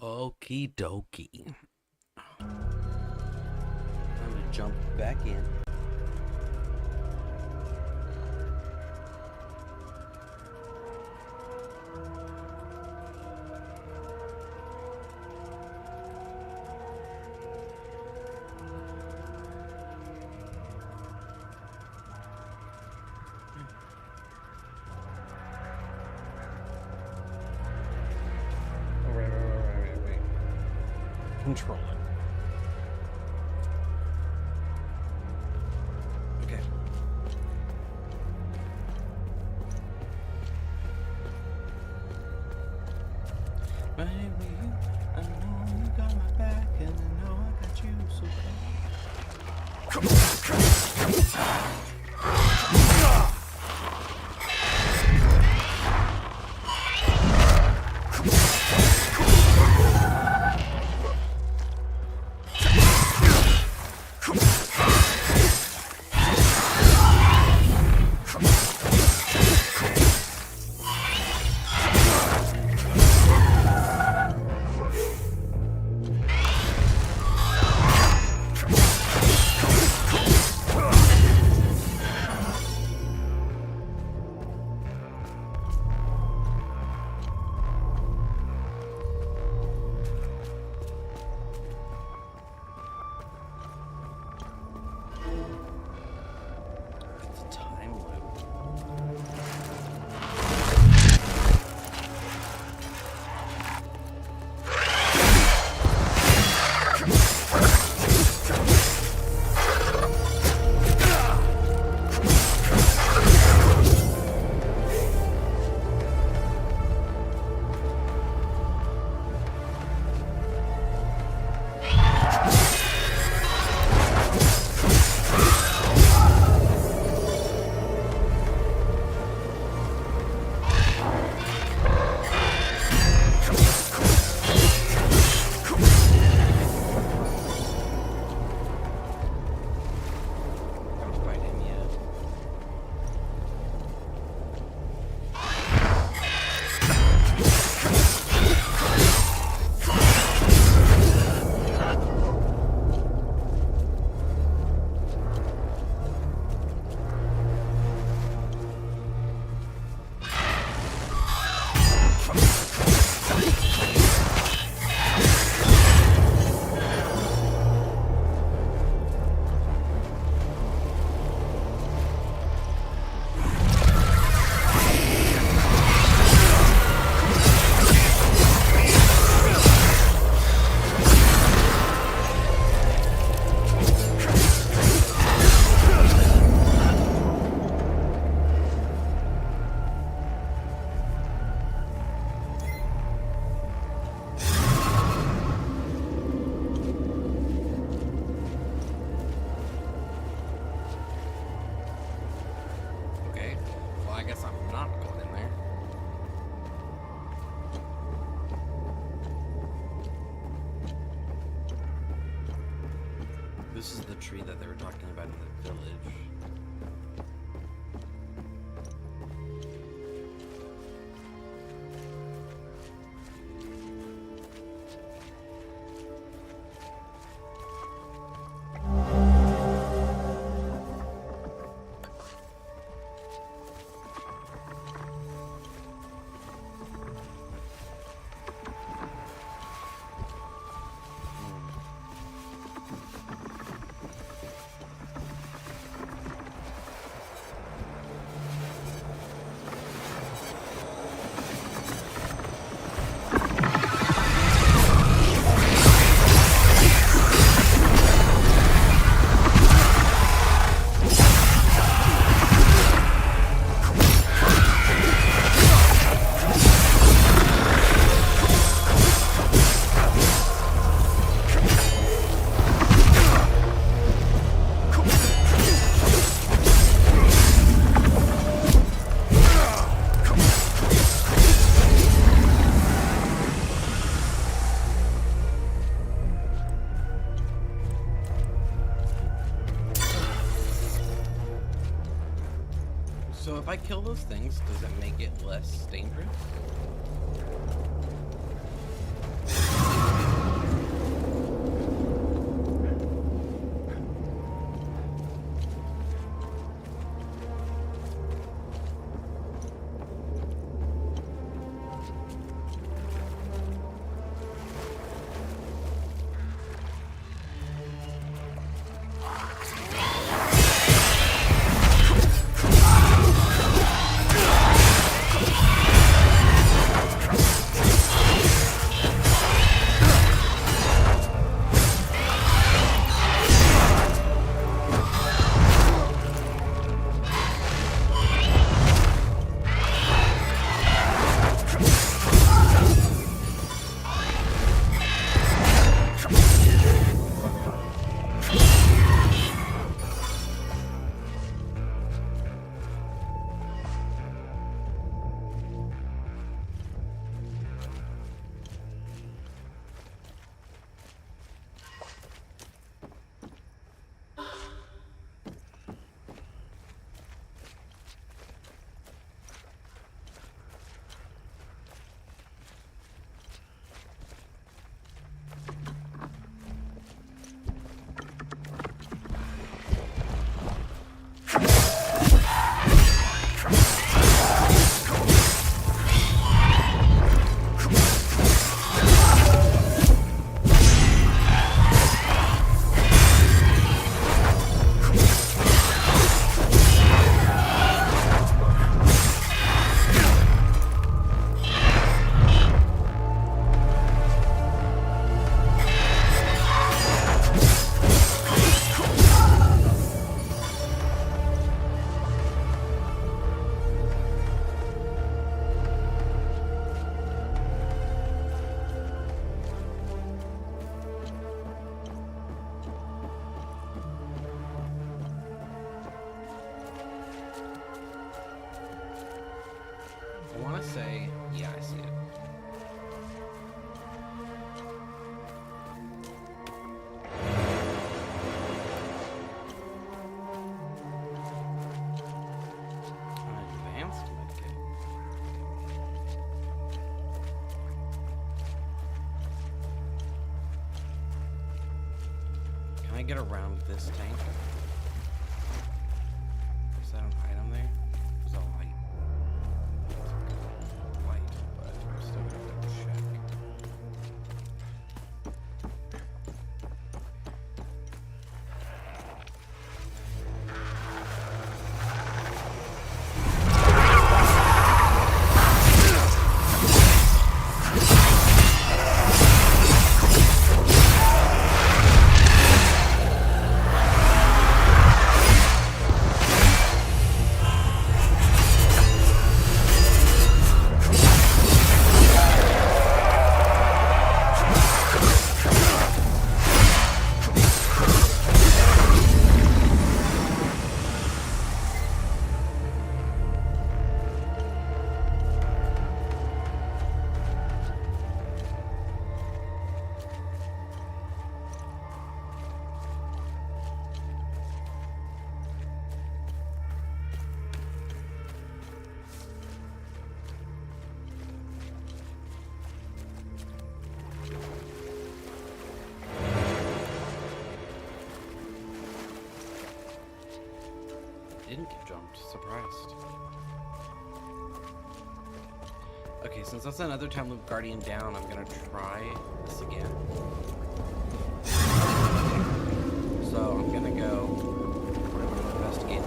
Okie dokie. Time to jump back in. Wait. Control it. Okay. Baby, I know you got my back, and I know I got you so This is the tree that they were talking about in the village. So if I kill those things, does it make it less dangerous? Can I get around this tank? Is that an item there? There's a light. Light, but I'm still gonna have to check. Didn't get jumped. Surprised. Okay, since that's another time loop guardian down, I'm gonna try this again. So I'm gonna go investigate.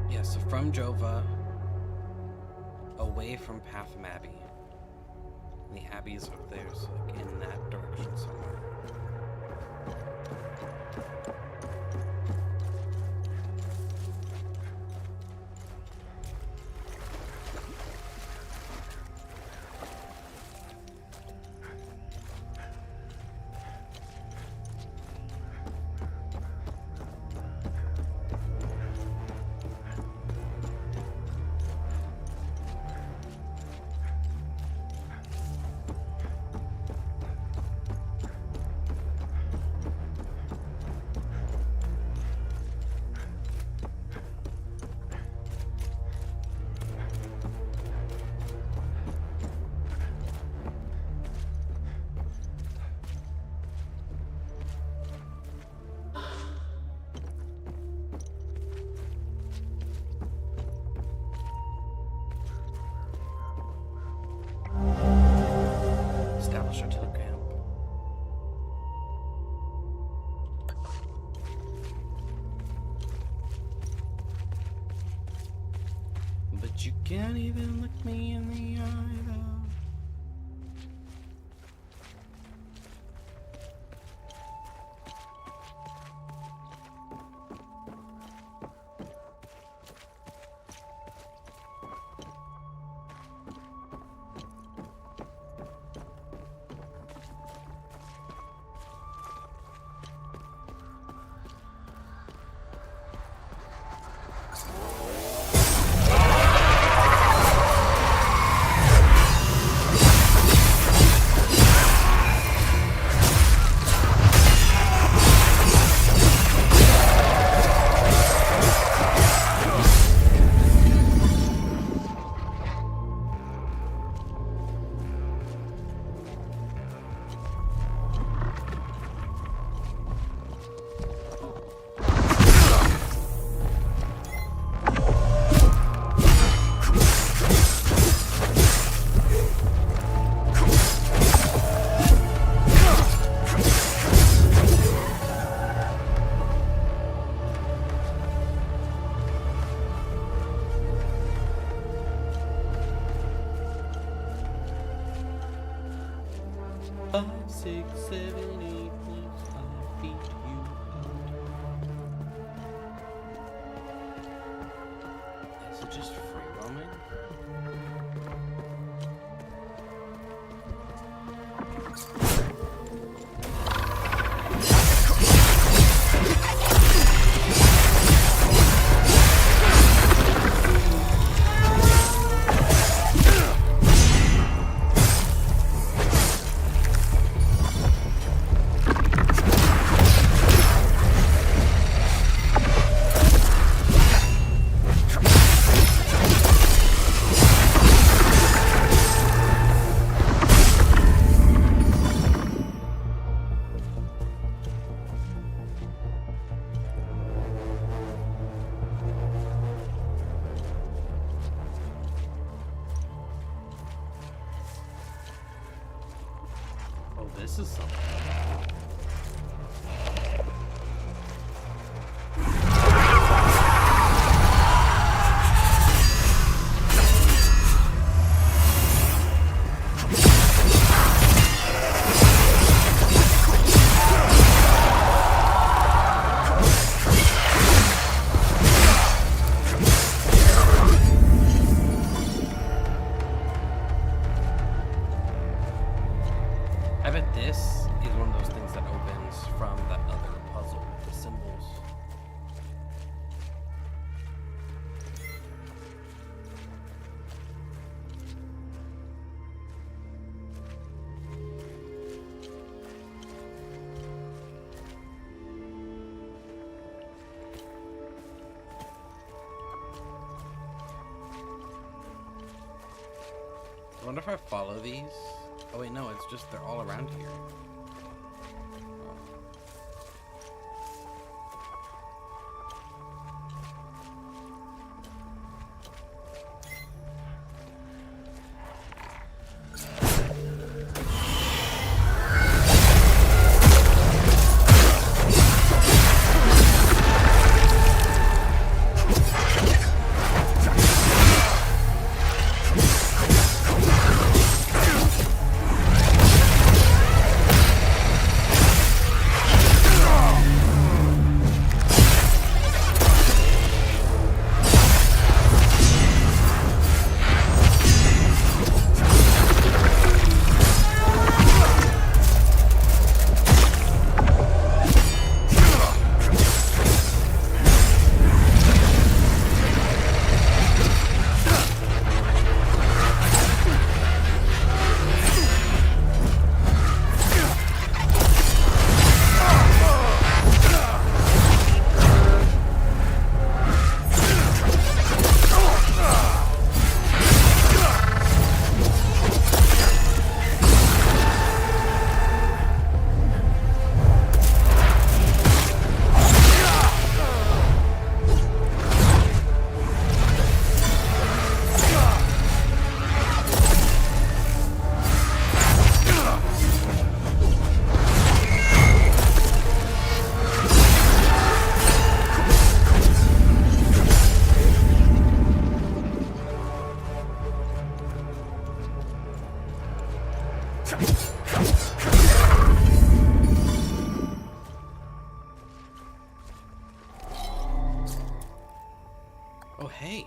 Yeah, so from Jova, away from Patham Abbey. And the Abbey is up there, so like in that direction somewhere. Establish a tool camp. But you can't even look me in the eye though. 6, 7, 8 plus 5 feet you are. Is it just free roaming? This is something. I bet this is one of those things that opens from that other puzzle with the symbols. I wonder if I follow these. Oh wait, no, it's just they're all around here. Oh, hey.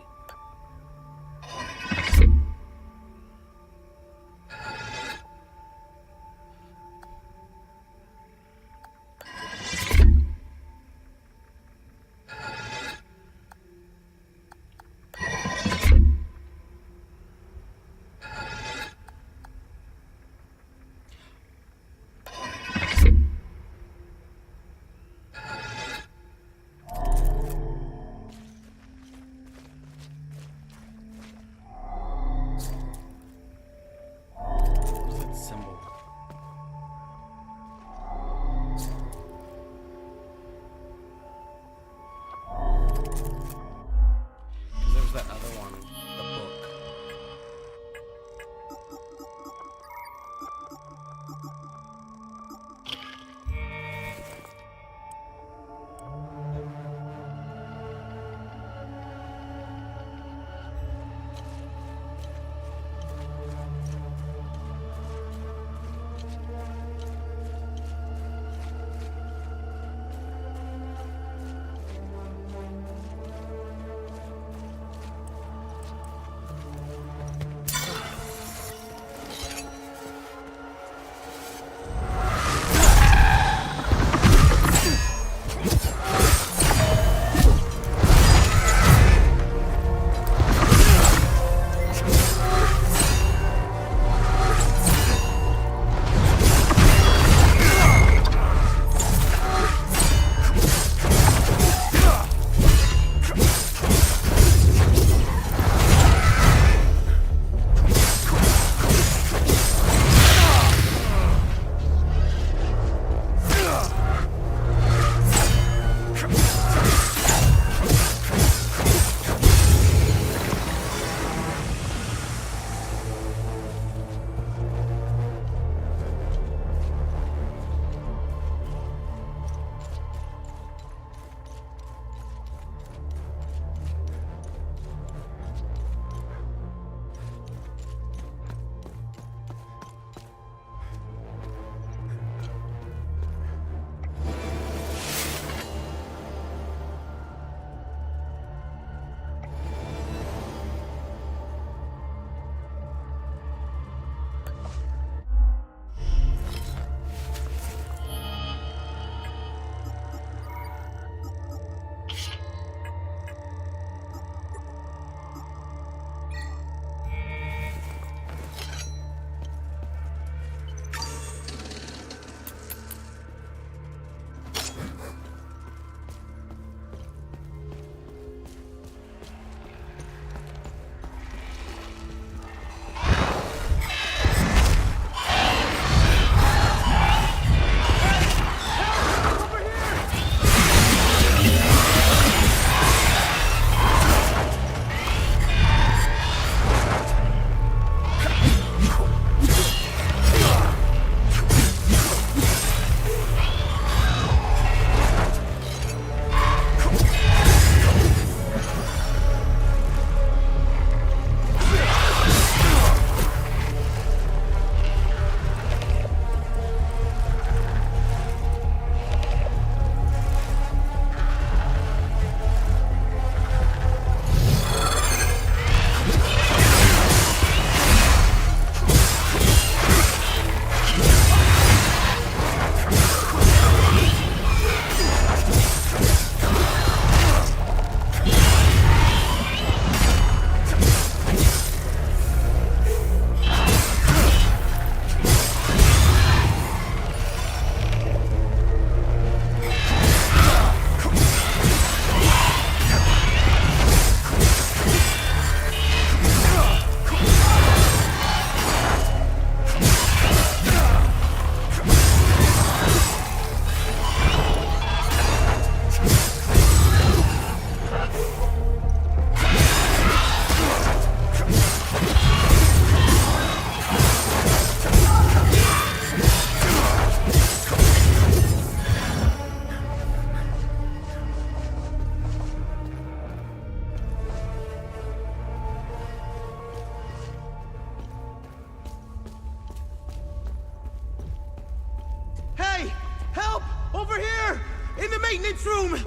Next room!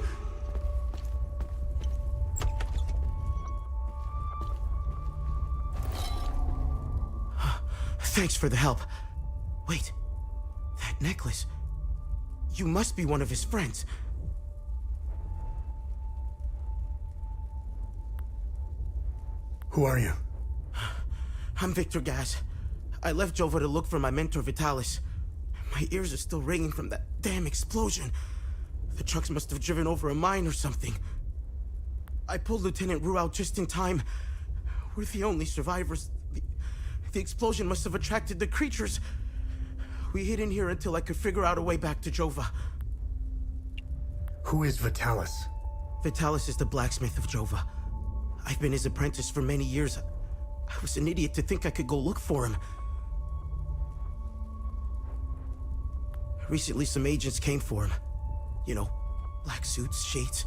Thanks for the help. Wait, that necklace. You must be one of his friends. Who are you? I'm Victor Gaz. I left Jova to look for my mentor Vitalis. My ears are still ringing from that damn explosion. The trucks must have driven over a mine or something. I pulled Lieutenant Rue out just in time. We're the only survivors. The explosion must have attracted the creatures. We hid in here until I could figure out a way back to Jova. Who is Vitalis? Vitalis is the blacksmith of Jova. I've been his apprentice for many years. I was an idiot to think I could go look for him. Recently, some agents came for him. You know, black suits, shades.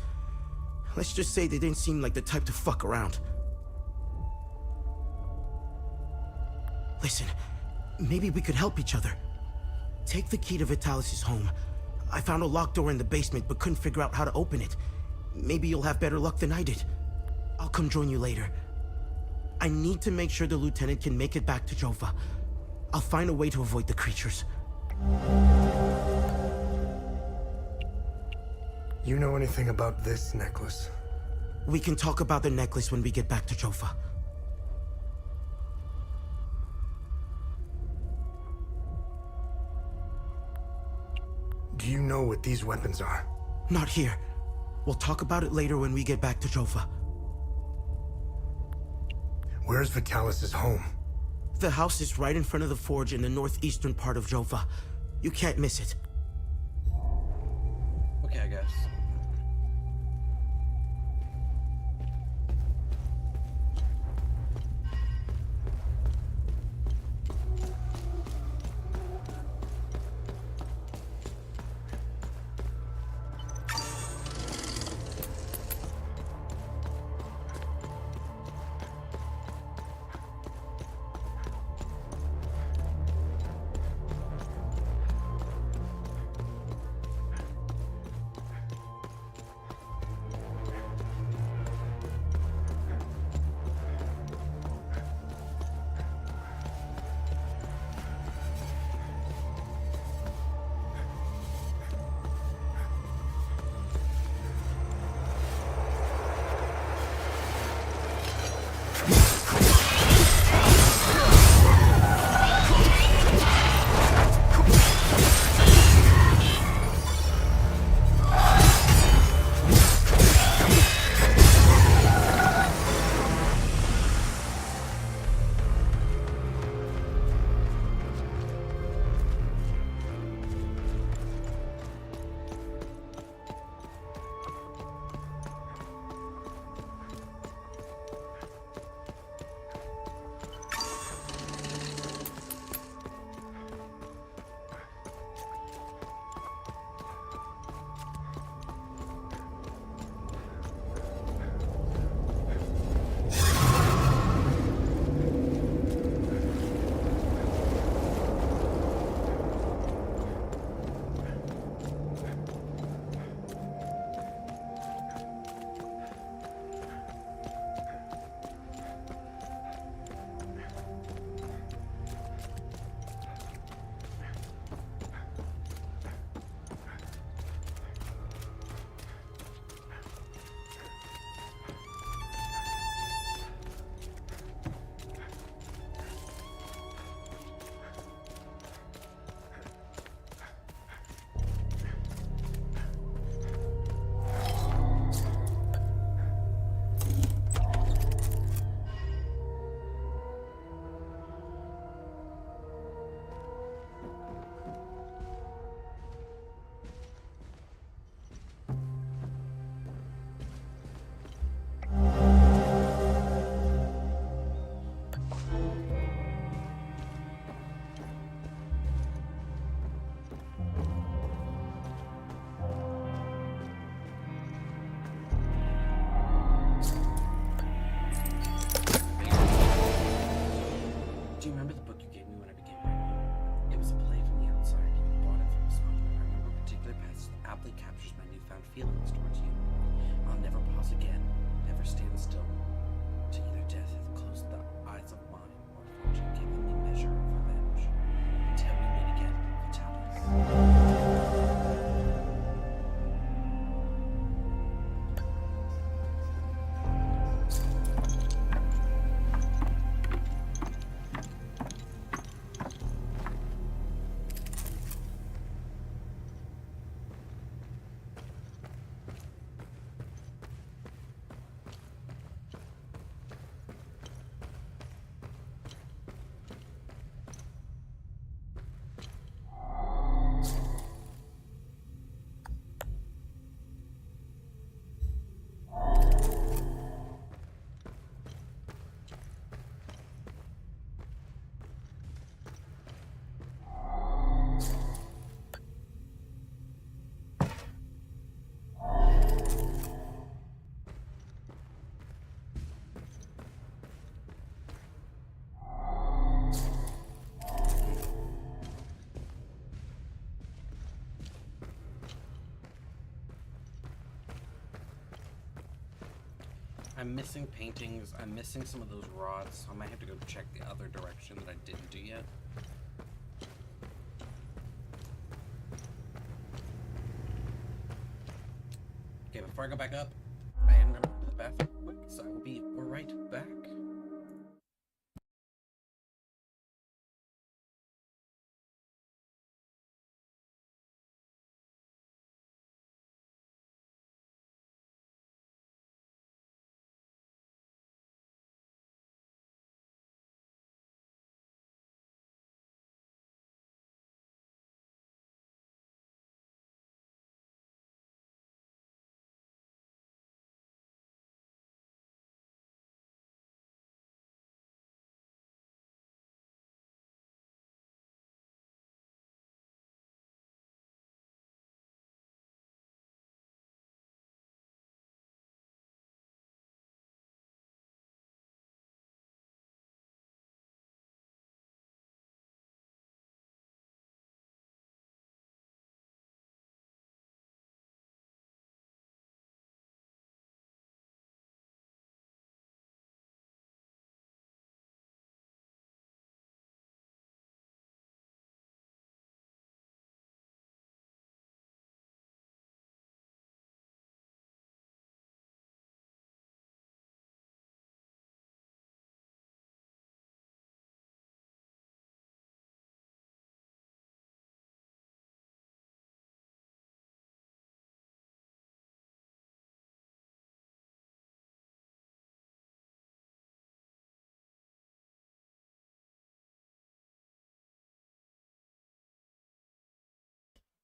Let's just say they didn't seem like the type to fuck around. Listen, maybe we could help each other. Take the key to Vitalis' home. I found a locked door in the basement but couldn't figure out how to open it. Maybe you'll have better luck than I did. I'll come join you later. I need to make sure the lieutenant can make it back to Jova. I'll find a way to avoid the creatures. You know anything about this necklace? We can talk about the necklace when we get back to Jova. Do you know what these weapons are? Not here. We'll talk about it later when we get back to Jova. Where's Vitalis' home? The house is right in front of the forge in the northeastern part of Jova. You can't miss it. Okay, I guess. towards you. I'll never pause again, never stand still. To either death hath closed the eyes of mine, or fortune given me measure of revenge. Until we meet again, Vitalis. I'm missing paintings. I'm missing some of those rods, so I might have to go check the other direction that I didn't do yet. Okay, before I go back up, I am going to go to the bathroom quick, so I will be right back.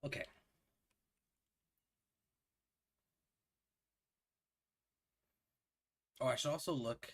Okay. Oh, I should also look.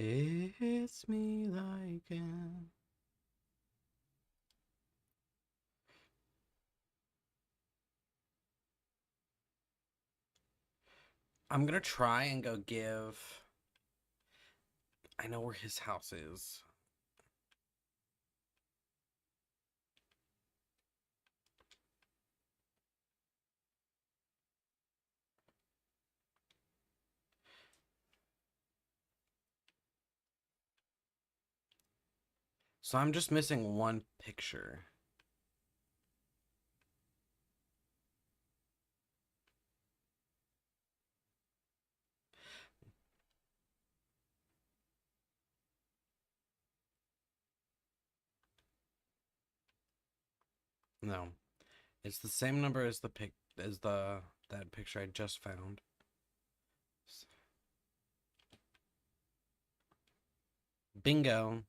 It's me like I'm gonna try and go give. I know where his house is. So I'm just missing one picture. No. It's the same number as that picture I just found. Bingo.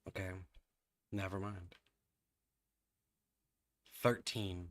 Okay. Never mind. 13.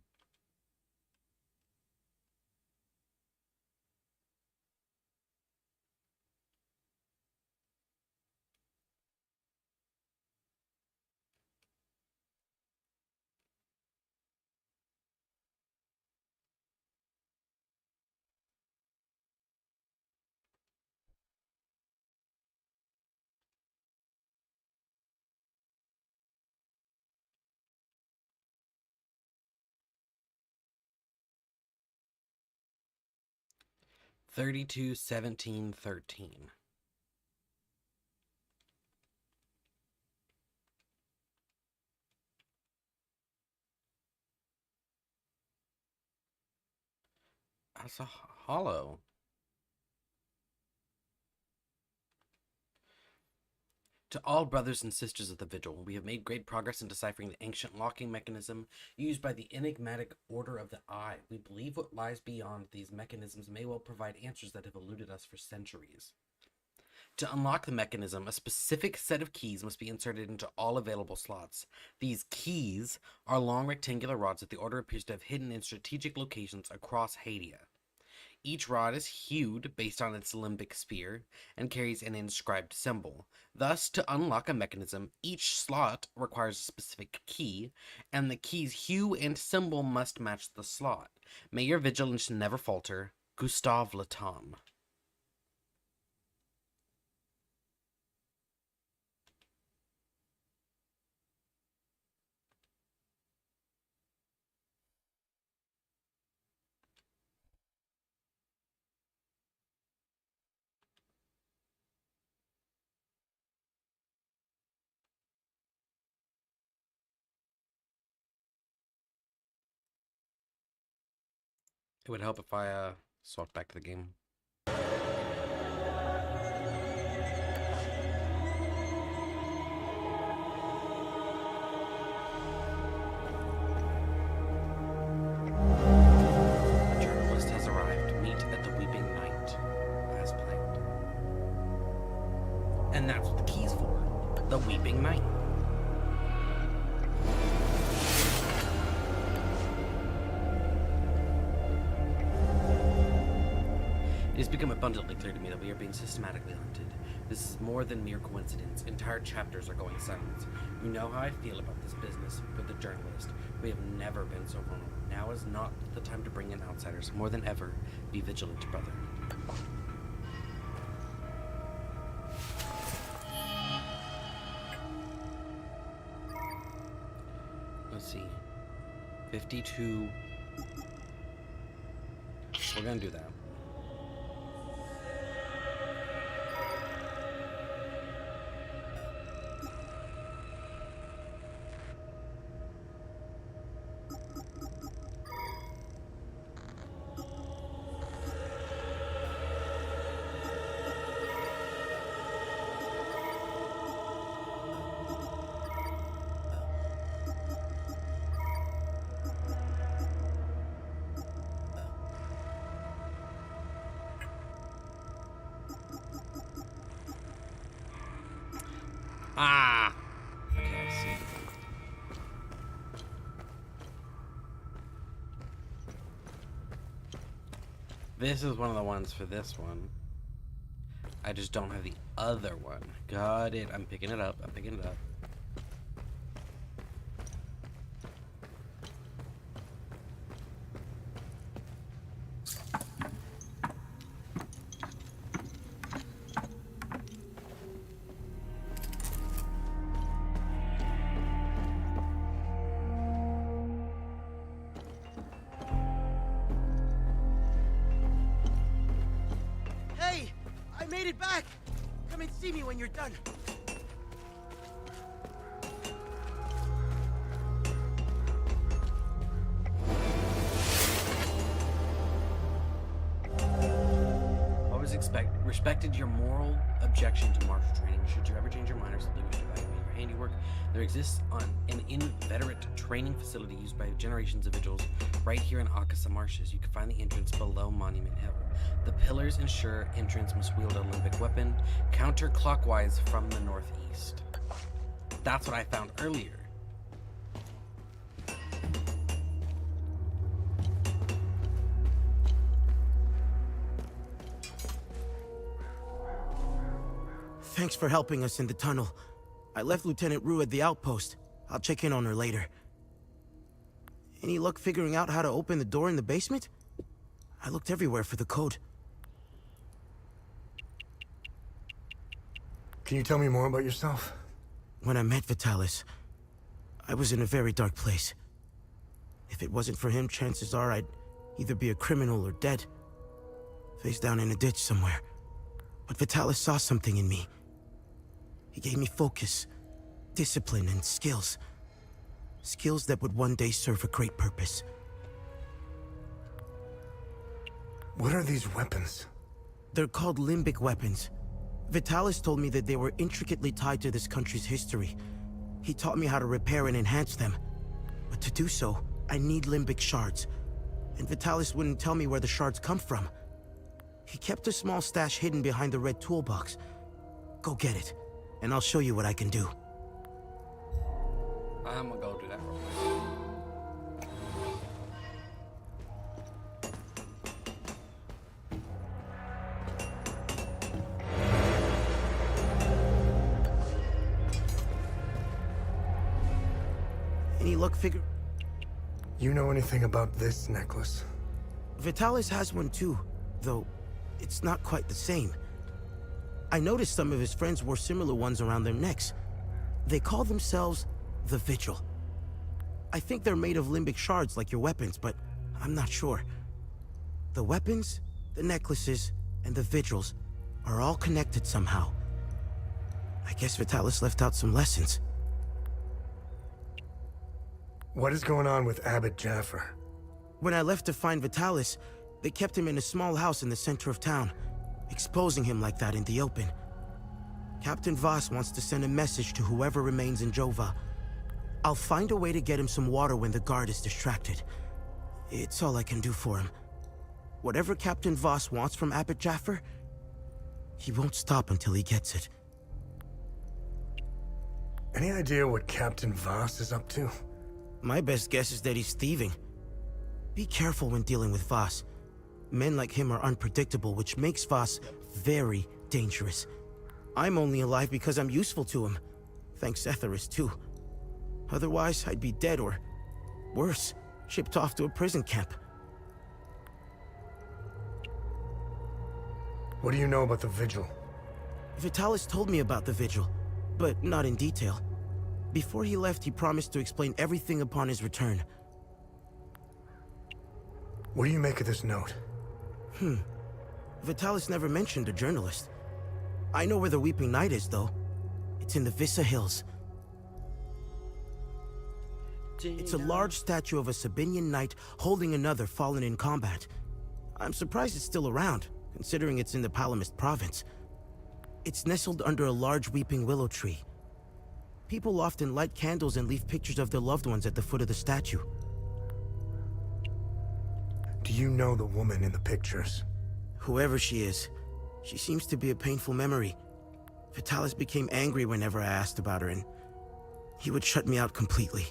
$32, $17, $13. That's a hollow. To all brothers and sisters of the Vigil, we have made great progress in deciphering the ancient locking mechanism used by the enigmatic Order of the Eye. We believe what lies beyond these mechanisms may well provide answers that have eluded us for centuries. To unlock the mechanism, a specific set of keys must be inserted into all available slots. These keys are long rectangular rods that the Order appears to have hidden in strategic locations across Hadia. Each rod is hued based on its limbic sphere and carries an inscribed symbol. Thus, to unlock a mechanism, each slot requires a specific key, and the key's hue and symbol must match the slot. May your vigilance never falter. Gustave Le Tom. It would help if I swapped back to the game. The journalist has arrived. Meet at the Weeping Night, as planned. And that's what the key's for. The Weeping Night. It has become abundantly clear to me that we are being systematically hunted. This is more than mere coincidence. Entire chapters are going silent. You know how I feel about this business with the journalist. We have never been so vulnerable. Now is not the time to bring in outsiders. More than ever, be vigilant, brother. Let's see. 52. We're gonna do that. Ah! Okay, I see. This is one of the ones for this one. I just don't have the other one. Got it. I'm picking it up. I'm picking it up. made it back! Come and see me when you're done. Respected your moral objection to martial training. Should you ever change your mind or simply wish to evaluate your handiwork, there exists an inveterate training facility used by generations of vigils right here in Akasa Marshes. You can find the entrance below Monument Hill. The pillars ensure entrants must wield a limbic weapon counterclockwise from the northeast. That's what I found earlier. Thanks for helping us in the tunnel. I left Lieutenant Rue at the outpost. I'll check in on her later. Any luck figuring out how to open the door in the basement? I looked everywhere for the code. Can you tell me more about yourself? When I met Vitalis, I was in a very dark place. If it wasn't for him, chances are I'd either be a criminal or dead. Face down in a ditch somewhere. But Vitalis saw something in me. He gave me focus, discipline, and skills. Skills that would one day serve a great purpose. What are these weapons? They're called limbic weapons. Vitalis told me that they were intricately tied to this country's history. He taught me how to repair and enhance them. But to do so, I need limbic shards. And Vitalis wouldn't tell me where the shards come from. He kept a small stash hidden behind the red toolbox. Go get it, and I'll show you what I can do. I'm gonna go do that real quick. Any luck figure? You know anything about this necklace? Vitalis has one too, though it's not quite the same. I noticed some of his friends wore similar ones around their necks. They call themselves the Vigil. I think they're made of limbic shards like your weapons, but I'm not sure. The weapons, the necklaces, and the Vigils are all connected somehow. I guess Vitalis left out some lessons. What is going on with Abbot Jaffer? When I left to find Vitalis, they kept him in a small house in the center of town, exposing him like that in the open. Captain Voss wants to send a message to whoever remains in Jova. I'll find a way to get him some water when the guard is distracted. It's all I can do for him. Whatever Captain Voss wants from Abbot Jaffer, he won't stop until he gets it. Any idea what Captain Voss is up to? My best guess is that he's thieving. Be careful when dealing with Voss. Men like him are unpredictable, which makes Voss very dangerous. I'm only alive because I'm useful to him. Thanks Etheris, too. Otherwise, I'd be dead or, worse, shipped off to a prison camp. What do you know about the Vigil? Vitalis told me about the Vigil, but not in detail. Before he left, he promised to explain everything upon his return. What do you make of this note? Vitalis never mentioned a journalist. I know where the Weeping Knight is, though. It's in the Vissa Hills. It's a large statue of a Sabinian knight holding another fallen in combat. I'm surprised it's still around, considering it's in the Palamist province. It's nestled under a large weeping willow tree. People often light candles and leave pictures of their loved ones at the foot of the statue. Do you know the woman in the pictures? Whoever she is, she seems to be a painful memory. Vitalis became angry whenever I asked about her, and he would shut me out completely.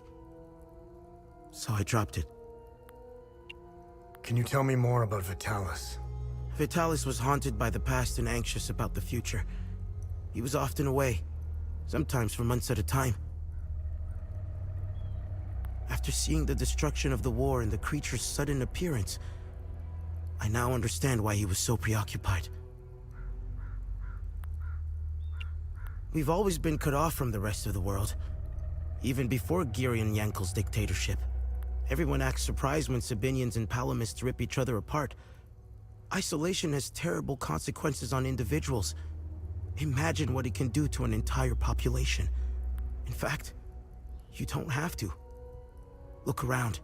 So I dropped it. Can you tell me more about Vitalis? Vitalis was haunted by the past and anxious about the future. He was often away, sometimes for months at a time. After seeing the destruction of the war and the creature's sudden appearance, I now understand why he was so preoccupied. We've always been cut off from the rest of the world, even before Girion Yankel's dictatorship. Everyone acts surprised when Sabinians and Palamists rip each other apart. Isolation has terrible consequences on individuals. Imagine what it can do to an entire population. In fact, you don't have to. Look around.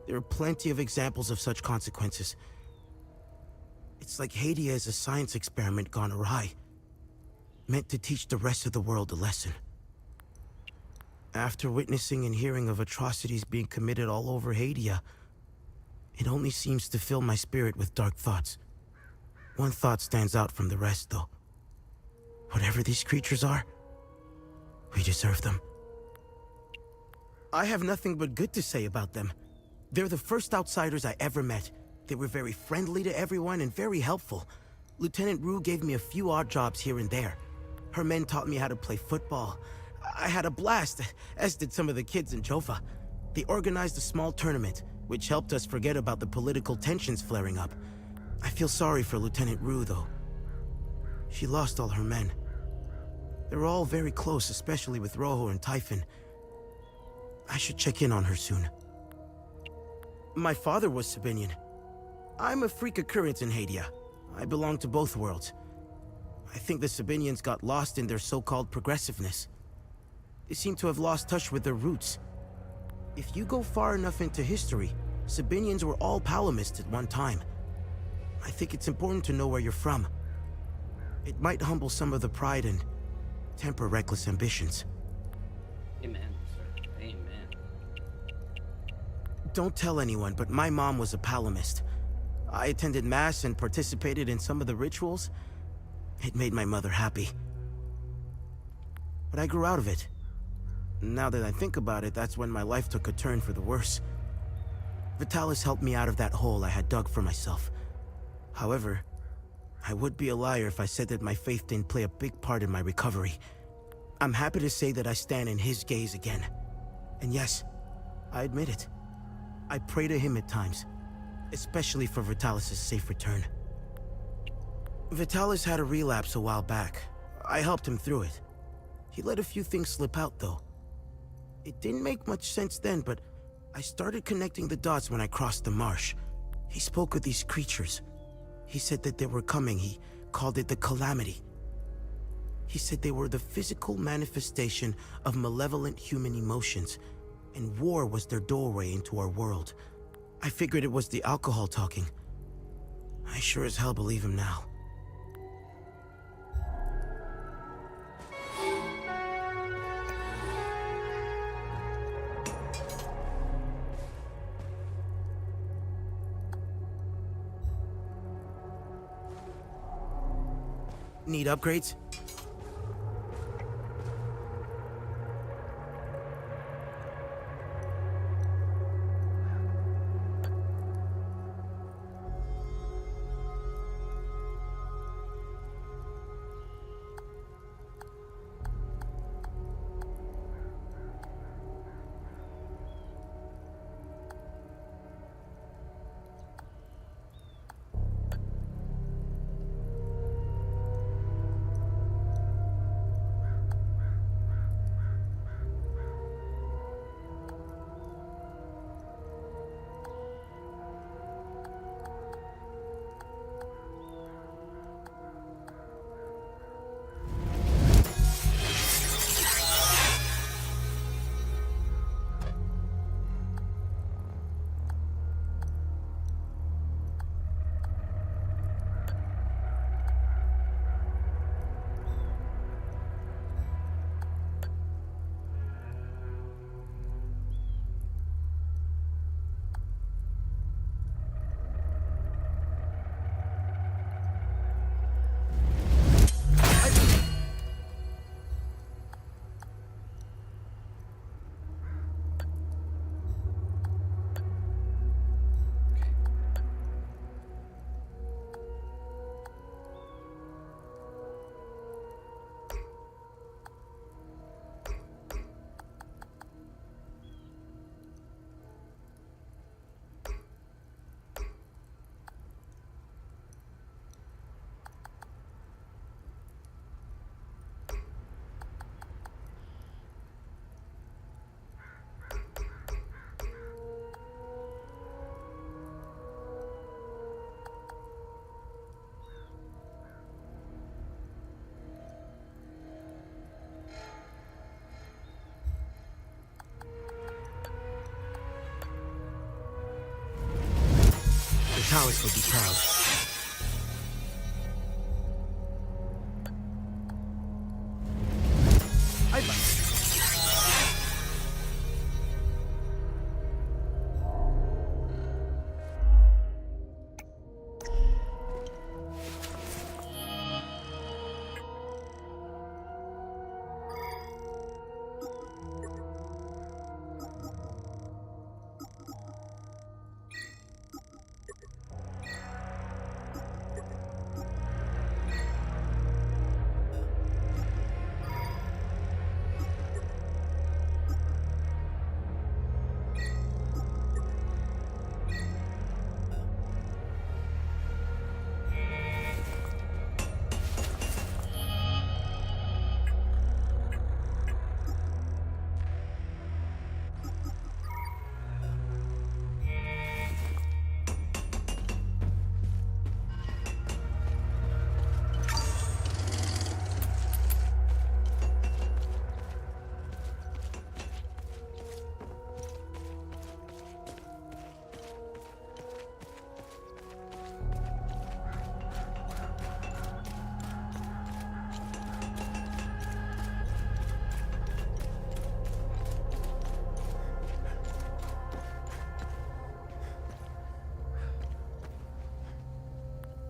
There are plenty of examples of such consequences. It's like Hadia is a science experiment gone awry, meant to teach the rest of the world a lesson. After witnessing and hearing of atrocities being committed all over Hadia, it only seems to fill my spirit with dark thoughts. One thought stands out from the rest, though. Whatever these creatures are, we deserve them. I have nothing but good to say about them. They're the first outsiders I ever met. They were very friendly to everyone and very helpful. Lieutenant Rue gave me a few odd jobs here and there. Her men taught me how to play football. I had a blast, as did some of the kids in Jova. They organized a small tournament, which helped us forget about the political tensions flaring up. I feel sorry for Lieutenant Rue, though. She lost all her men. They were all very close, especially with Rojo and Typhon. I should check in on her soon. My father was Sabinian. I'm a freak occurrence in Hadia. I belong to both worlds. I think the Sabinians got lost in their so-called progressiveness. They seem to have lost touch with their roots. If you go far enough into history, Sabinians were all Palamists at one time. I think it's important to know where you're from. It might humble some of the pride and temper reckless ambitions. Amen, sir. Amen. Don't tell anyone, but my mom was a Palamist. I attended Mass and participated in some of the rituals. It made my mother happy. But I grew out of it. Now that I think about it, that's when my life took a turn for the worse. Vitalis helped me out of that hole I had dug for myself. However, I would be a liar if I said that my faith didn't play a big part in my recovery. I'm happy to say that I stand in his gaze again. And yes, I admit it. I pray to him at times, especially for Vitalis' safe return. Vitalis had a relapse a while back. I helped him through it. He let a few things slip out, though. It didn't make much sense then, but I started connecting the dots when I crossed the marsh. He spoke of these creatures. He said that they were coming. He called it the Calamity. He said they were the physical manifestation of malevolent human emotions, and war was their doorway into our world. I figured it was the alcohol talking. I sure as hell believe him now. Need upgrades? Vitalis would be proud. I'd like to.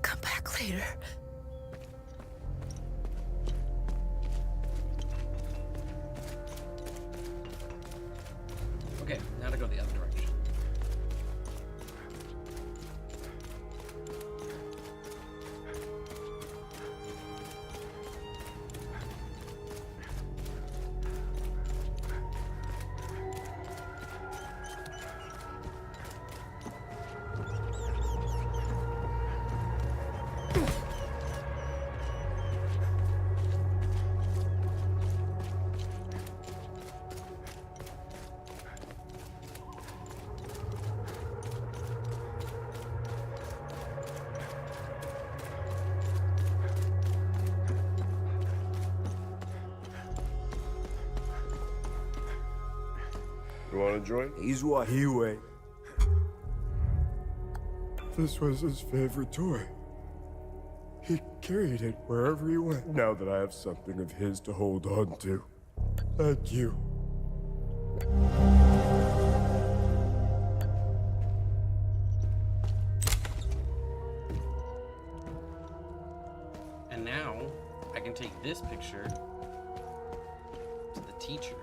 Come back later. Okay, now to go the other direction. You want to join? He's what he weighed. This was his favorite toy. He carried it wherever he went. Now that I have something of his to hold on to. Thank you. And now I can take this picture to the teacher.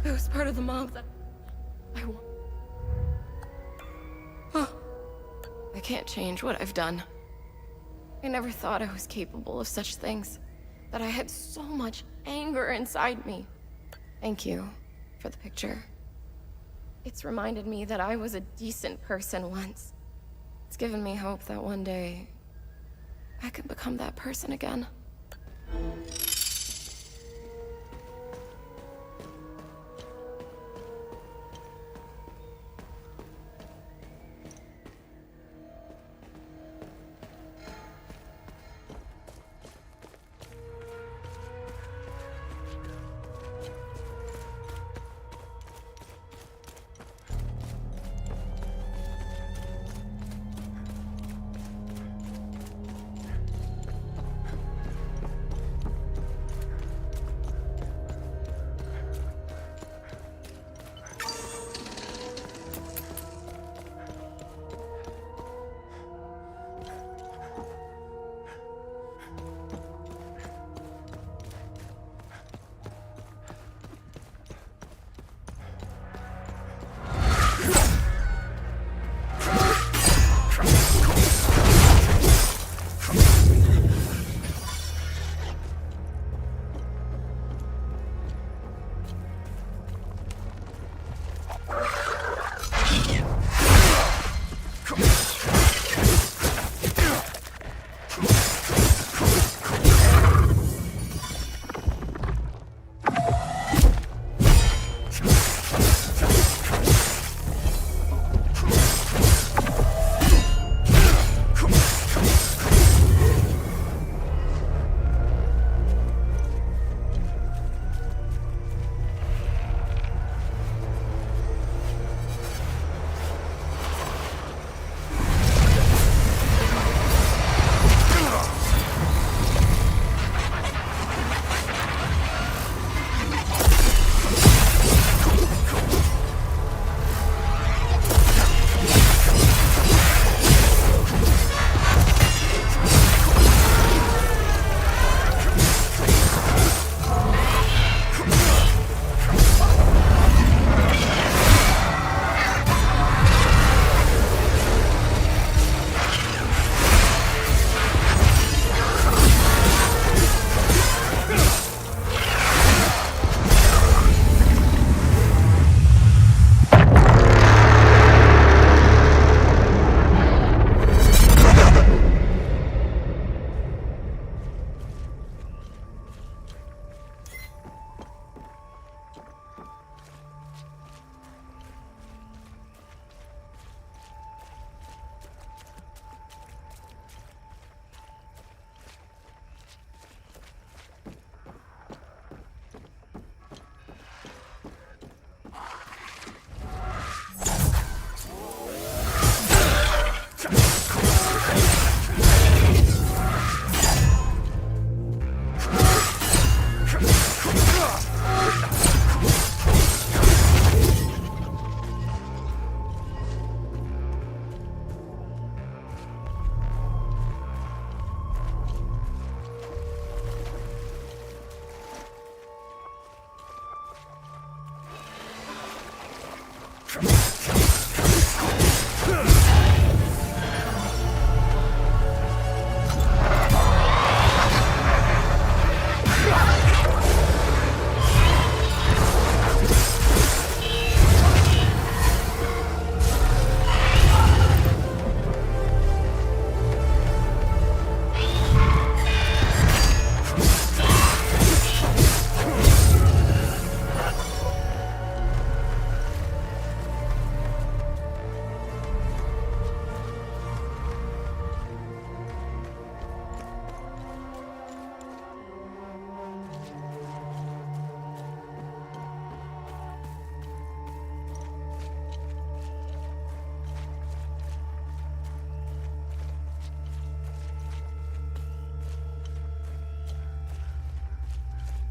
I was part of the mob that I want. Oh, I can't change what I've done. I never thought I was capable of such things. That I had so much anger inside me. Thank you for the picture. It's reminded me that I was a decent person once. It's given me hope that one day I can become that person again.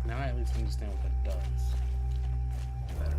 Now I at least understand what that does. Better.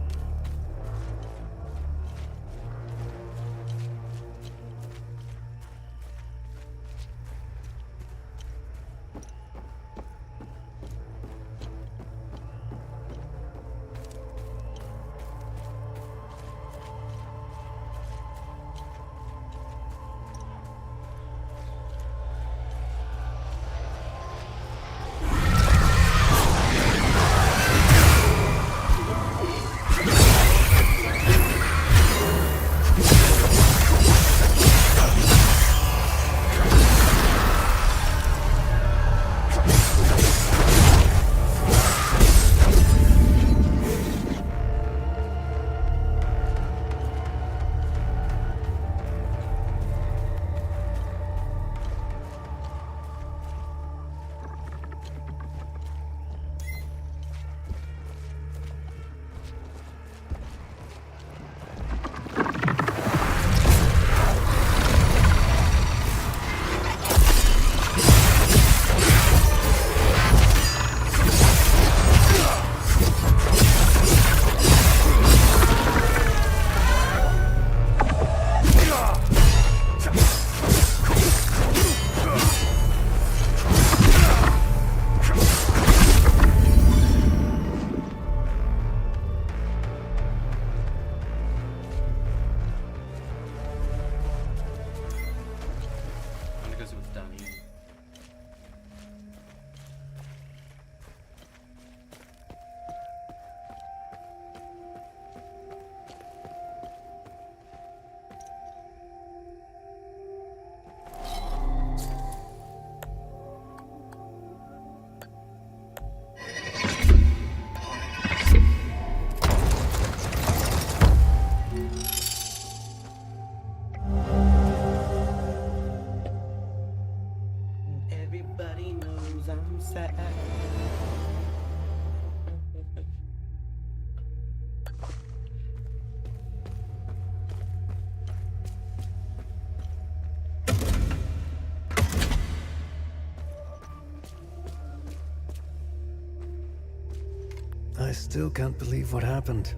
I still can't believe what happened.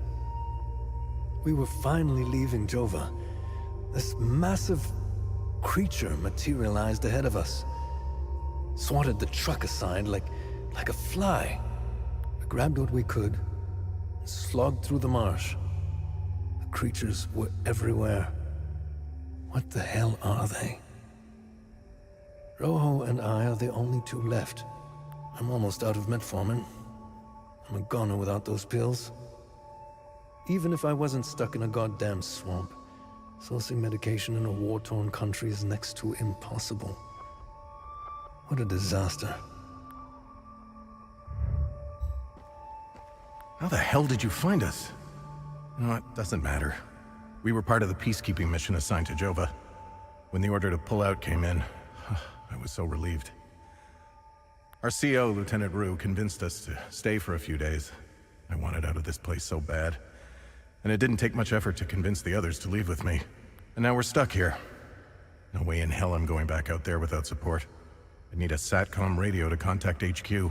We were finally leaving Jova. This massive creature materialized ahead of us. Swatted the truck aside like a fly. We grabbed what we could, and slogged through the marsh. The creatures were everywhere. What the hell are they? Rojo and I are the only two left. I'm almost out of metformin. I'm a goner without those pills. Even if I wasn't stuck in a goddamn swamp, sourcing medication in a war-torn country is next to impossible. What a disaster. How the hell did you find us? You know, it doesn't matter. We were part of the peacekeeping mission assigned to Jova. When the order to pull out came in, I was so relieved. Our CO, Lieutenant Rue, convinced us to stay for a few days. I wanted out of this place so bad. And it didn't take much effort to convince the others to leave with me. And now we're stuck here. No way in hell I'm going back out there without support. I need a SATCOM radio to contact HQ.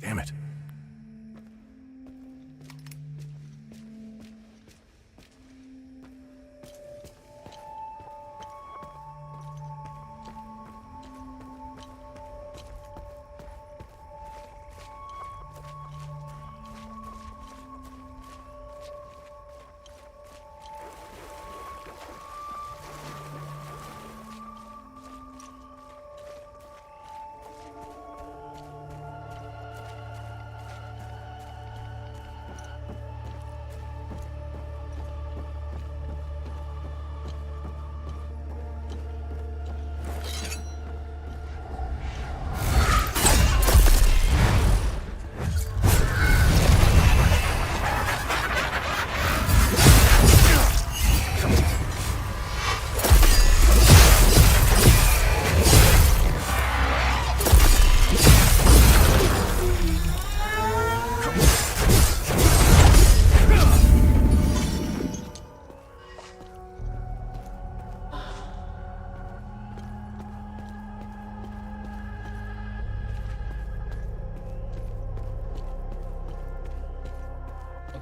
Damn it.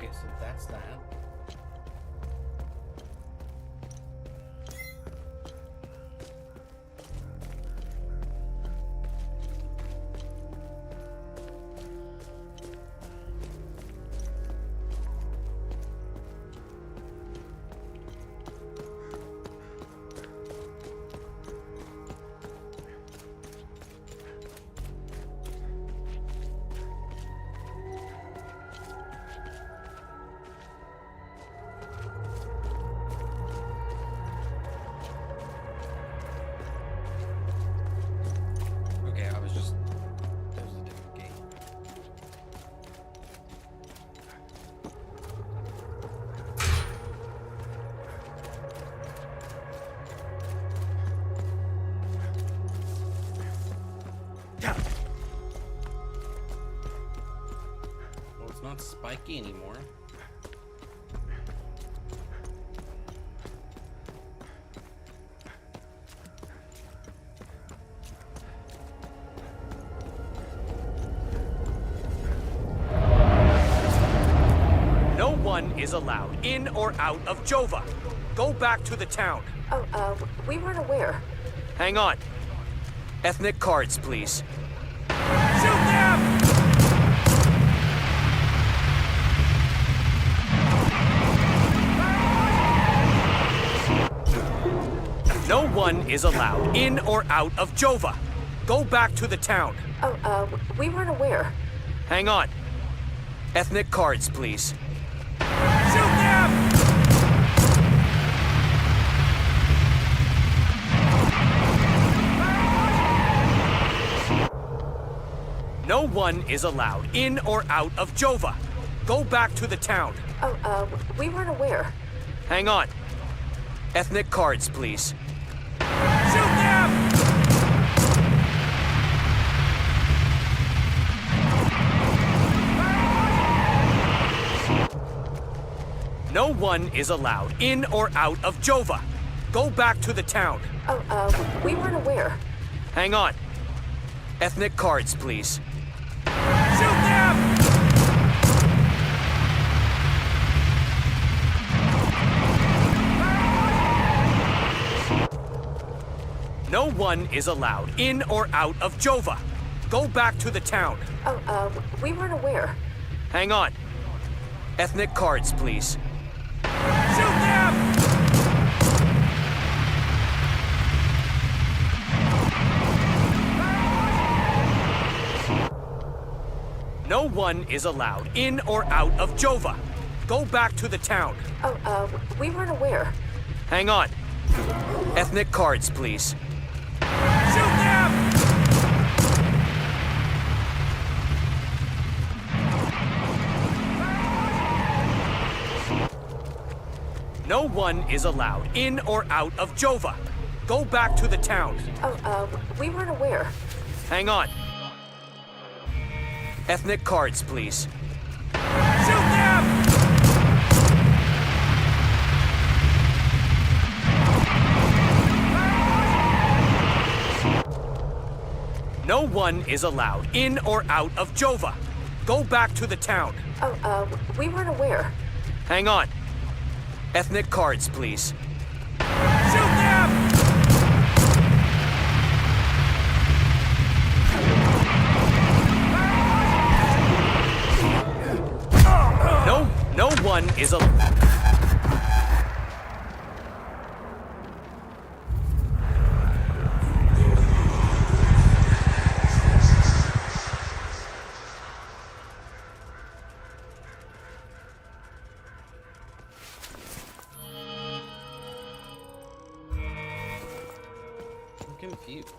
Okay, so that's that. Okay, I was just... That was a different game. Well, it's not spiky anymore. No one is allowed in or out of Jova. Go back to the town. Oh, we weren't aware. Hang on. Ethnic cards, please. Shoot them! No one is allowed in or out of Jova. Go back to the town. Oh, we weren't aware. Hang on. Ethnic cards, please. Shoot them! No one is allowed in or out of Jova. Go back to the town. Oh, we weren't aware. Hang on. Ethnic cards, please. Shoot them! No one is allowed in or out of Jova. Go back to the town. Oh, we weren't aware. Hang on. Ethnic cards, please. Shoot them! No one is allowed in or out of Jova. Go back to the town. Oh, we weren't aware. Hang on. Ethnic cards, please. Shoot them! No one is allowed in or out of Jova. Go back to the town. Oh, we weren't aware. Hang on. Ethnic cards, please. Shoot them! No one is allowed in or out of Jova. Go back to the town. Oh, we weren't aware. Hang on. Ethnic cards, please. Shoot them! No one is allowed in or out of Jova. Go back to the town. Oh, we weren't aware. Hang on. Ethnic cards, please. Shoot them! No one is a... I'm confused.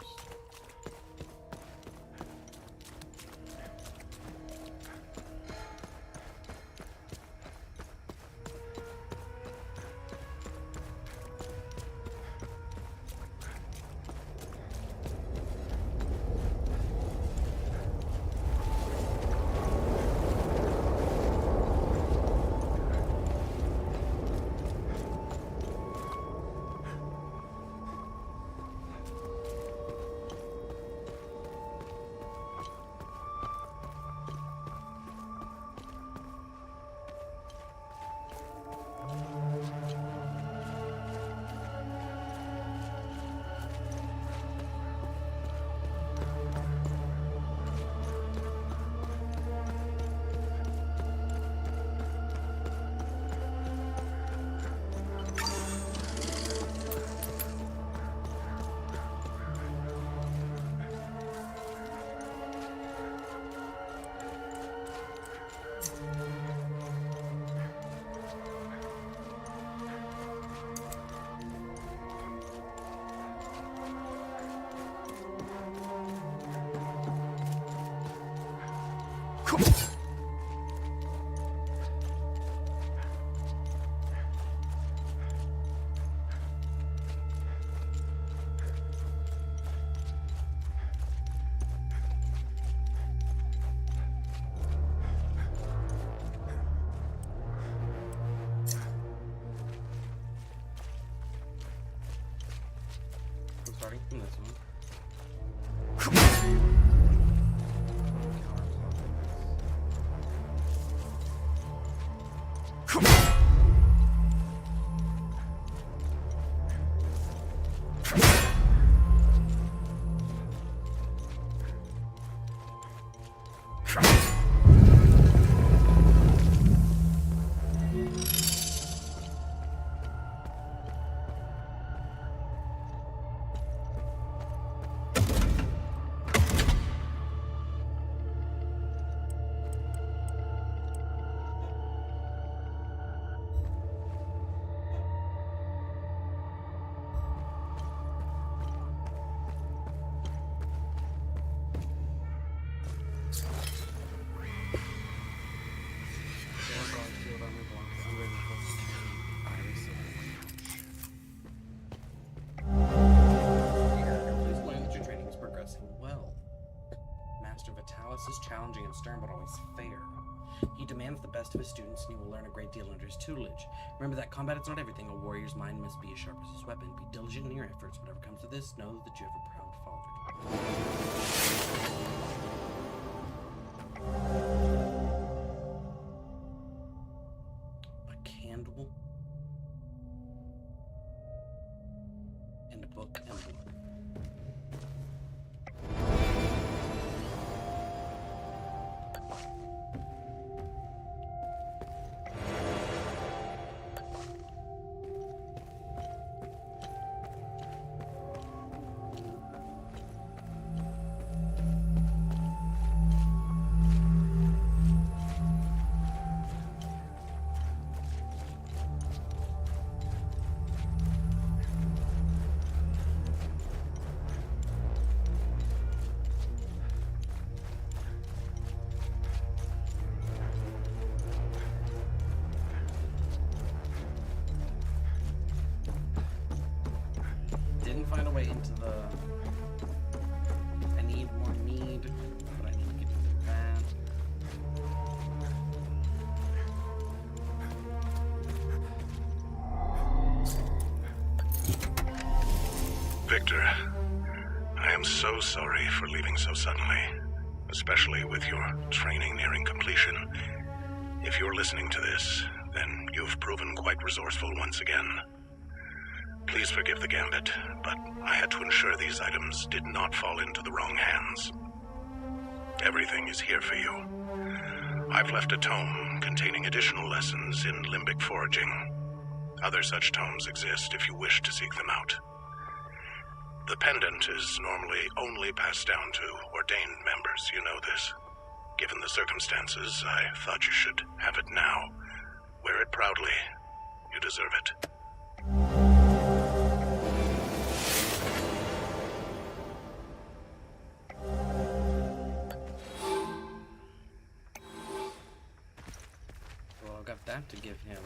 I'm starting from this one. Please learn that your training is progressing well. Master Vitalis is challenging and stern, but always fair. He demands the best of his students, and you will learn a great deal under his tutelage. Remember that combat is not everything. A warrior's mind must be as sharp as his weapon. Be diligent in your efforts. Whatever comes of this, know that you have a proud father. A candle and a book and blood. Didn't find a way into the... I need more mead, but I need to get into that. Victor, I am so sorry for leaving so suddenly, especially with your training nearing completion. If you're listening to this, then you've proven quite resourceful once again. Please forgive the gambit, but I had to ensure these items did not fall into the wrong hands. Everything is here for you. I've left a tome containing additional lessons in limbic foraging. Other such tomes exist if you wish to seek them out. The pendant is normally only passed down to ordained members, you know this. Given the circumstances, I thought you should have it now. Wear it proudly. You deserve it. Well, I've got that to give him.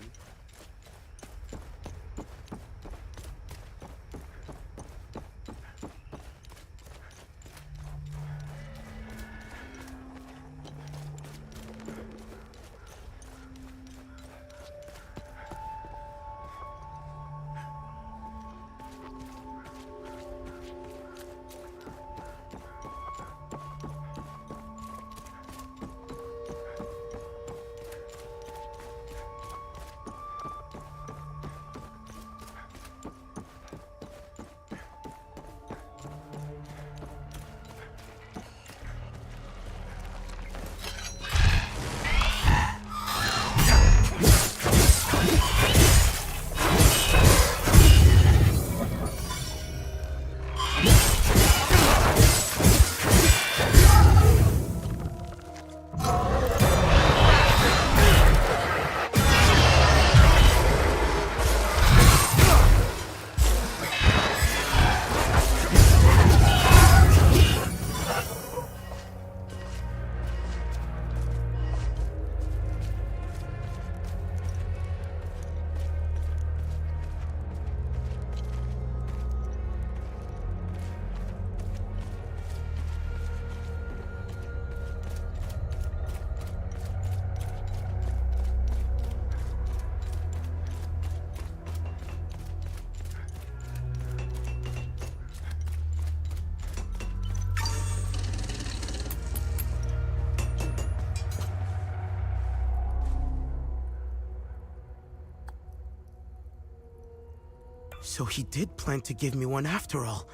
So he did plan to give me one after all.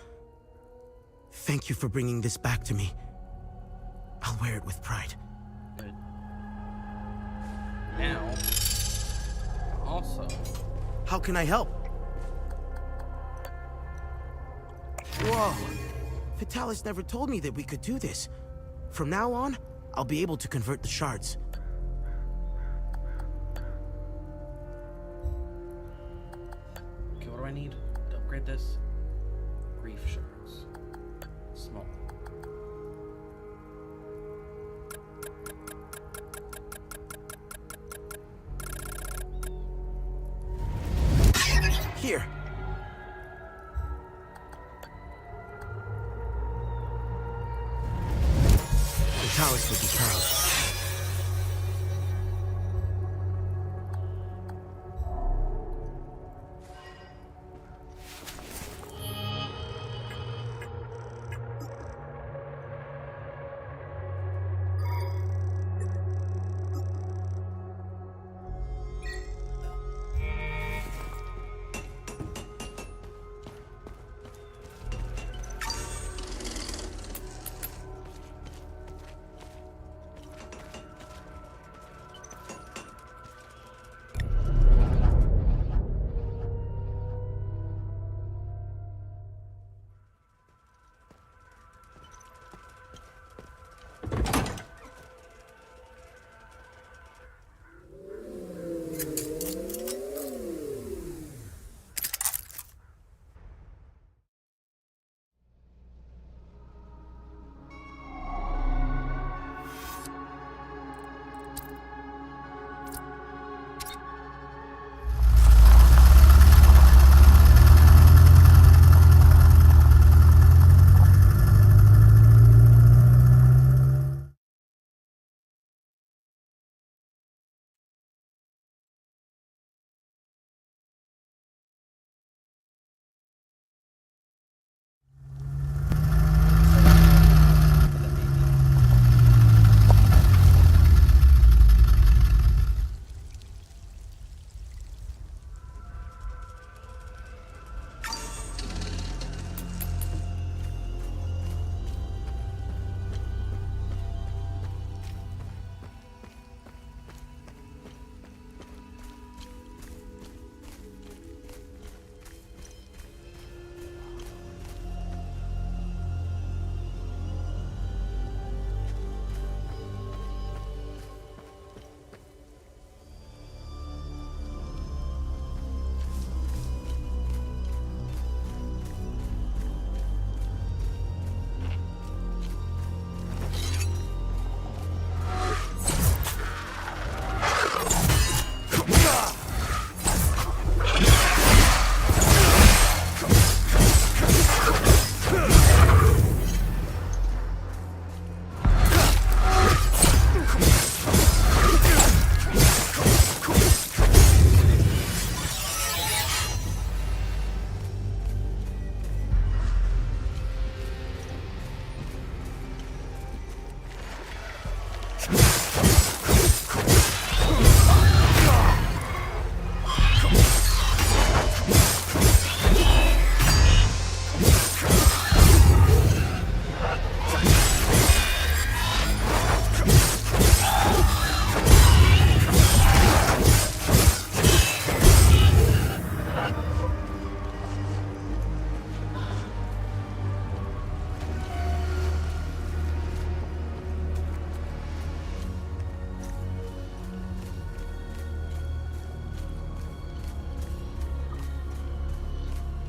Thank you for bringing this back to me. I'll wear it with pride. Good. Now, also, How can I help? Whoa! Vitalis never told me that we could do this. From now on, I'll be able to convert the shards. okay, what do I need to upgrade this? Grief shards. Small. Here. Vitalis would be proud.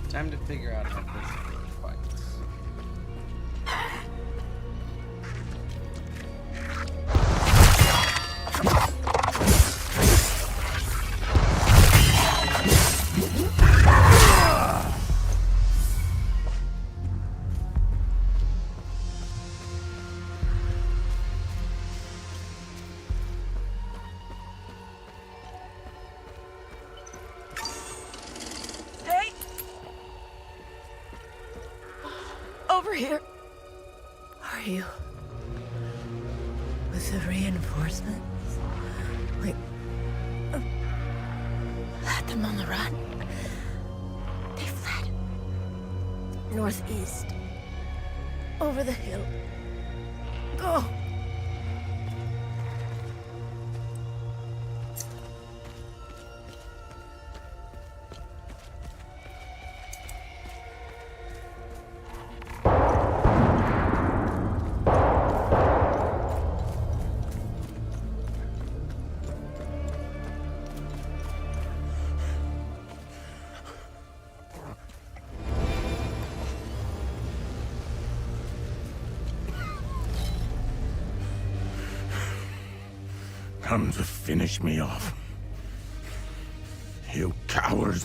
Time to figure out how this really fights. Hey! Over here. Are you? With the reinforcements? Wait. Had them on the run. They Northeast. Over the hill. Go! Come to finish me off. You coward.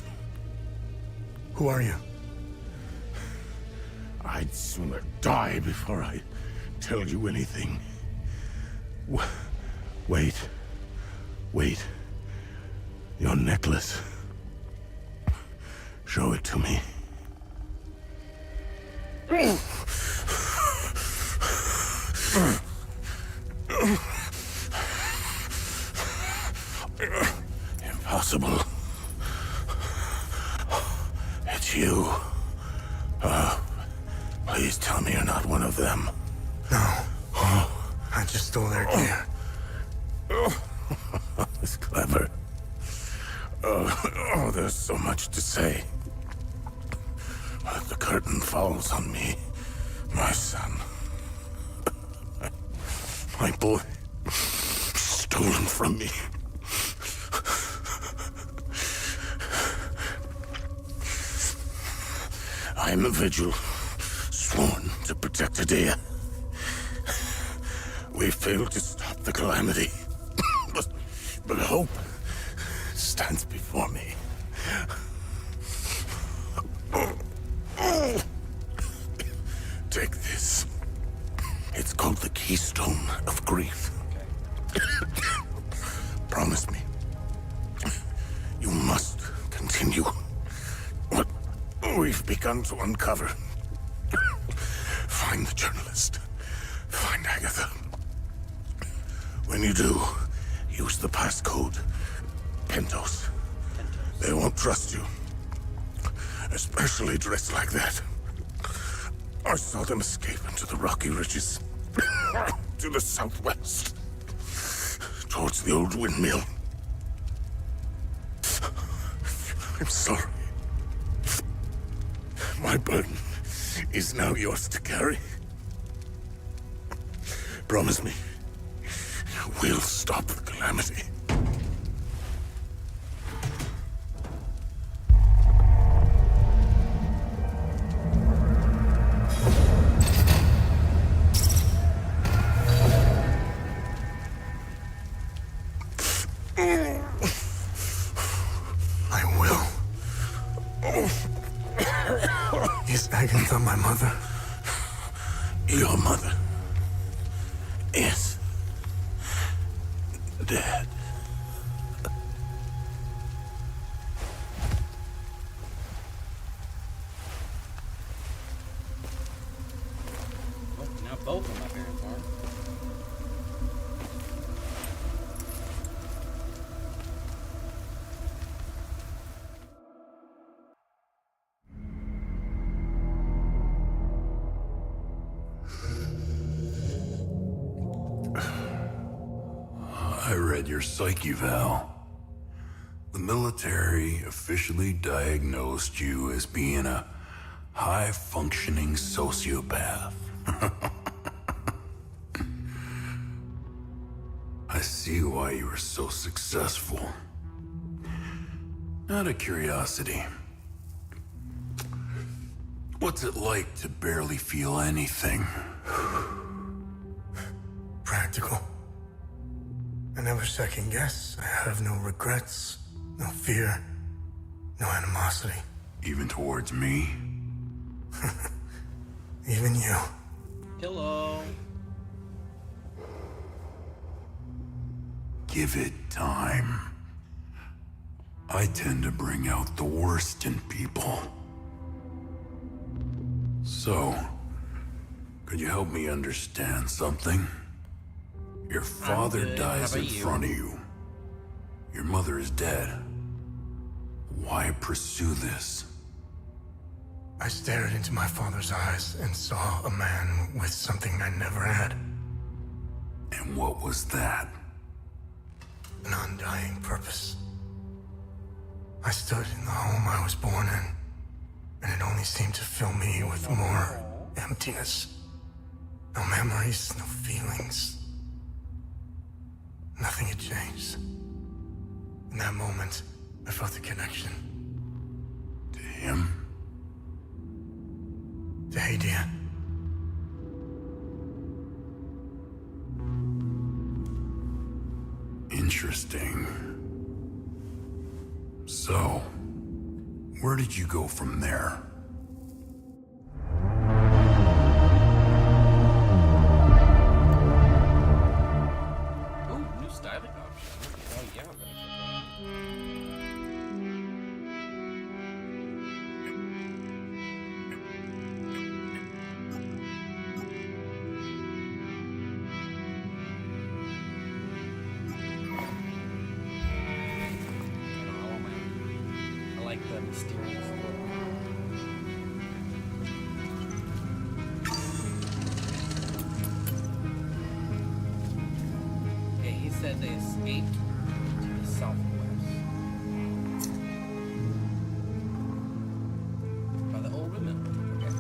Who are you? I'd sooner die before I tell you anything. Wait. Wait. Your necklace. Show it to me. Impossible. It's you. Please tell me you're not one of them. No. I just stole their gear. It's clever. There's so much to say. But the curtain falls on me, my son. My boy, stolen from me. I am a vigil, sworn to protect Adea. We failed to stop the calamity, but hope stands before me. Take this. It's called the Keystone of Grief. Promise me. You must continue what we've begun to uncover. Find the journalist. Find Agatha. When you do, use the passcode Pentos. They won't trust you. Especially dressed like that. I saw them escape into the rocky ridges. To the southwest. Towards the old windmill. I'm sorry. My burden is now yours to carry. Promise me, we'll stop the calamity. I will. Is Agatha my mother? Your mother is dead. Oh, now both of my parents are. I read your psyche val. The military officially diagnosed you as being a high-functioning sociopath. I see why you were so successful. Out of curiosity, what's it like to barely feel anything? Practical. I never second guess. I have no regrets, no fear, no animosity. Even towards me? Even you. Hello. Give it time. I tend to bring out the worst in people. So, could you help me understand something? Your father good. dies How in about you? front of you. Your mother is dead. Why pursue this? I stared into my father's eyes and saw a man with something I never had. And what was that? An undying purpose. I stood in the home I was born in, and it only seemed to fill me with more emptiness. No memories, no feelings. Nothing had changed. In that moment, I felt a connection. To him? To Hadia. Interesting. So, where did you go from there? Ooh, new styling option. Oh yeah. I like the mysterious look. Okay, he said they escaped to the southwest. By the old women. Okay.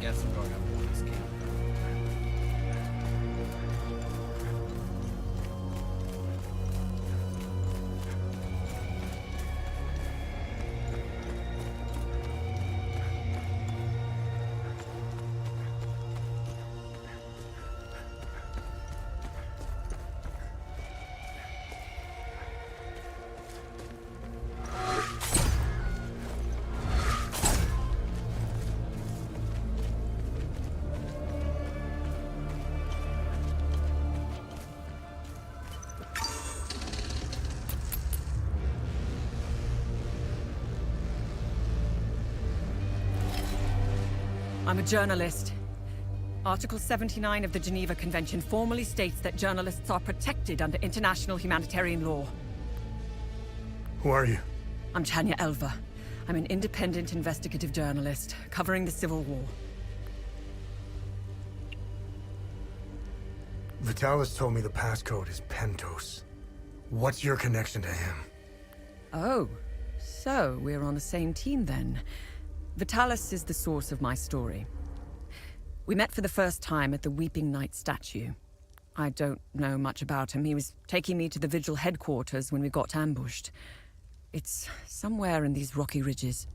guess I'm going up to this camp. I'm a journalist. Article 79 of the Geneva Convention formally states that journalists are protected under international humanitarian law. Who are you? I'm Tanya Elva. I'm an independent investigative journalist covering the Civil War. Vitalis told me the passcode is Pentos. What's your connection to him? Oh, so we're on the same team then. Vitalis is the source of my story. We met for the first time at the Weeping Knight statue. I don't know much about him. He was taking me to the Vigil headquarters when we got ambushed. It's somewhere in these rocky ridges.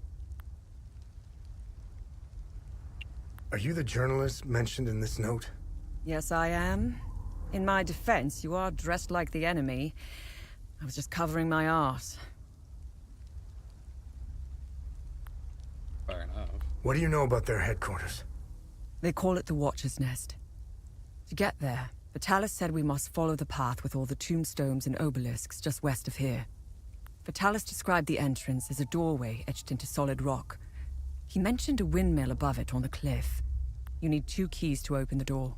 Are you the journalist mentioned in this note? Yes, I am. In my defense, you are dressed like the enemy. I was just covering my arse. Fair enough. What do you know about their headquarters? They call it the Watcher's Nest. To get there, Vitalis said we must follow the path with all the tombstones and obelisks just west of here. Vitalis described the entrance as a doorway etched into solid rock. He mentioned a windmill above it on the cliff. You need 2 keys to open the door.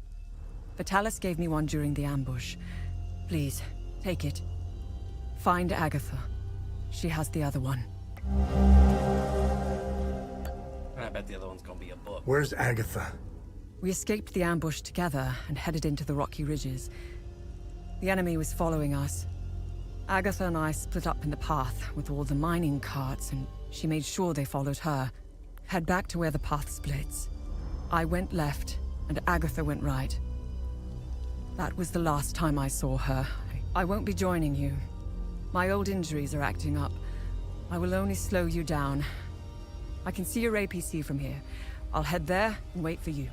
Vitalis gave me one during the ambush. Please, take it. Find Agatha. She has the other one. I bet the other one's gonna be a book. Where's Agatha? We escaped the ambush together and headed into the rocky ridges. The enemy was following us. Agatha and I split up in the path with all the mining carts, and she made sure they followed her. Head back to where the path splits. I went left, and Agatha went right. That was the last time I saw her. I won't be joining you. My old injuries are acting up. I will only slow you down. I can see your APC from here. I'll head there and wait for you.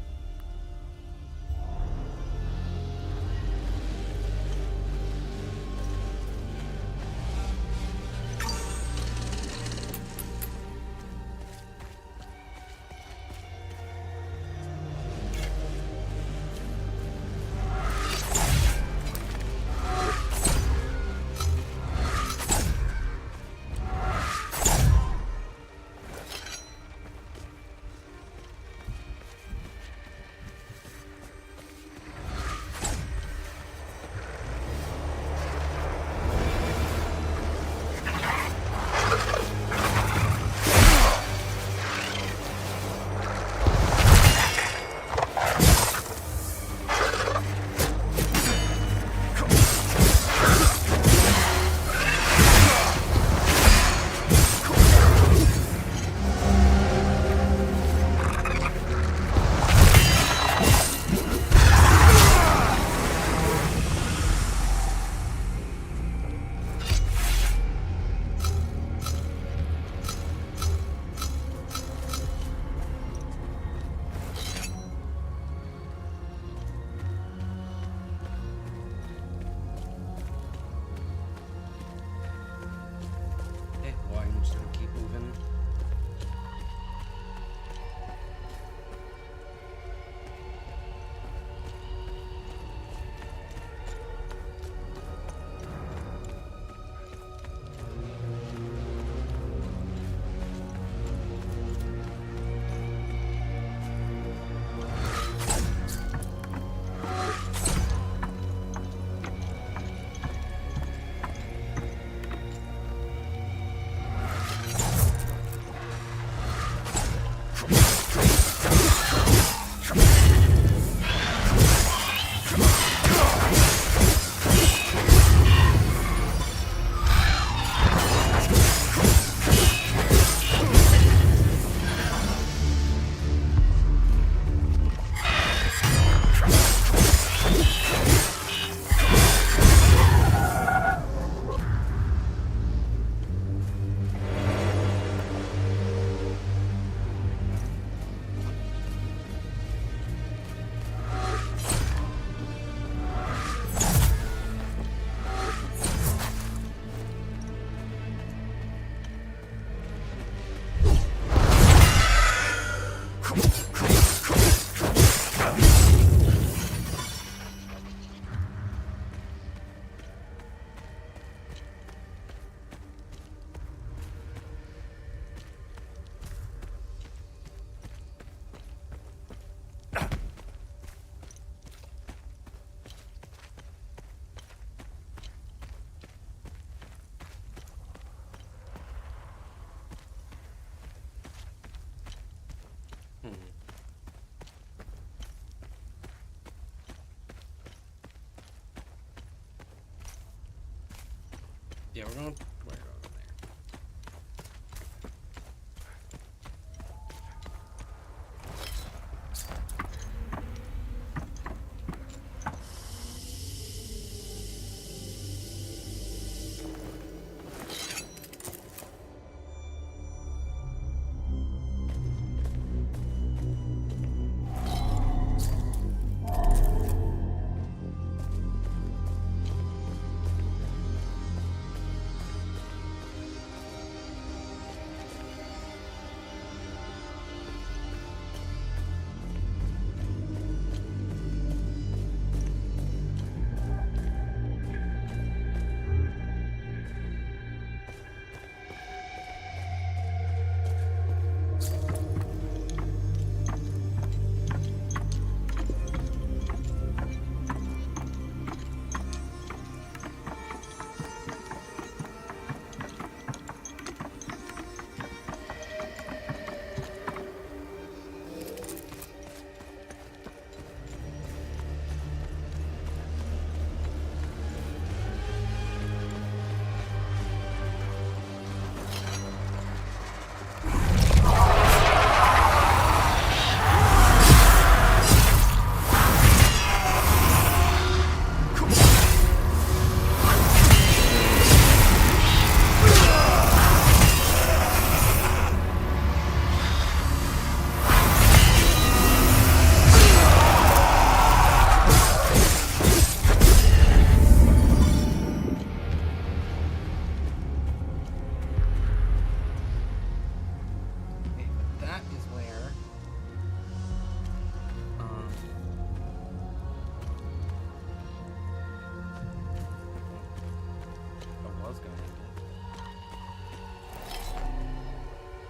Yeah, we're going to over there.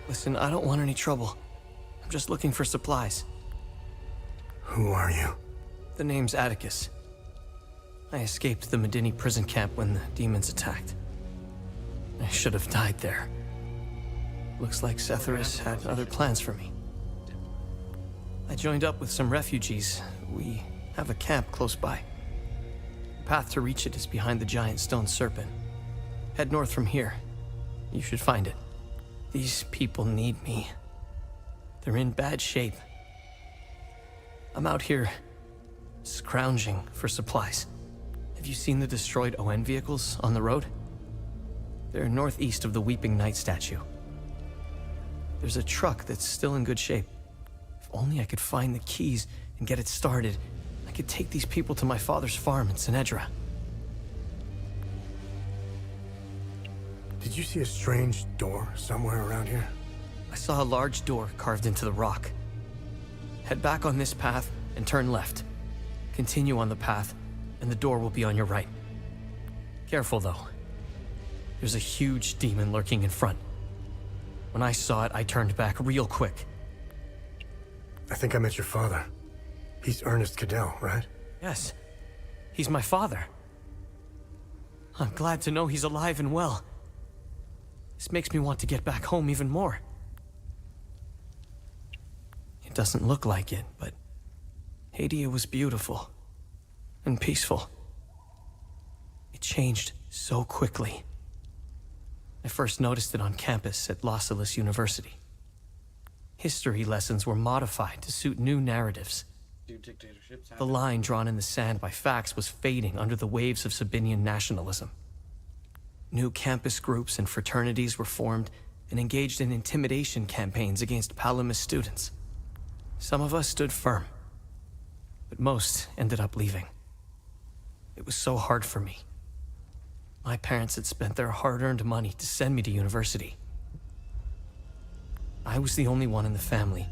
Listen, I don't want any trouble. I'm just looking for supplies. Who are you? The name's Atticus. I escaped the Medini prison camp when the demons attacked. I should have died there. Looks like Setharus had other plans for me. I joined up with some refugees. We have a camp close by. The path to reach it is behind the giant stone serpent. Head north from here. You should find it. These people need me. They're in bad shape. I'm out here scrounging for supplies. Have you seen the destroyed ON vehicles on the road? They're northeast of the Weeping Knight statue. There's a truck that's still in good shape. If only I could find the keys and get it started, I could take these people to my father's farm in Sinedra. Did you see a strange door somewhere around here? I saw a large door carved into the rock. Head back on this path and turn left. Continue on the path, and the door will be on your right. Careful, though. There's a huge demon lurking in front. When I saw it, I turned back real quick. I think I met your father. He's Ernest Cadell, right? Yes. He's my father. I'm glad to know he's alive and well. This makes me want to get back home even more. It doesn't look like it, but Hadia was beautiful and peaceful. It changed so quickly. I first noticed it on campus at Lausalus University. History lessons were modified to suit new narratives. The line drawn in the sand by facts was fading under the waves of Sabinian nationalism. New campus groups and fraternities were formed and engaged in intimidation campaigns against Palamas students. Some of us stood firm, but most ended up leaving. It was so hard for me. My parents had spent their hard-earned money to send me to university. I was the only one in the family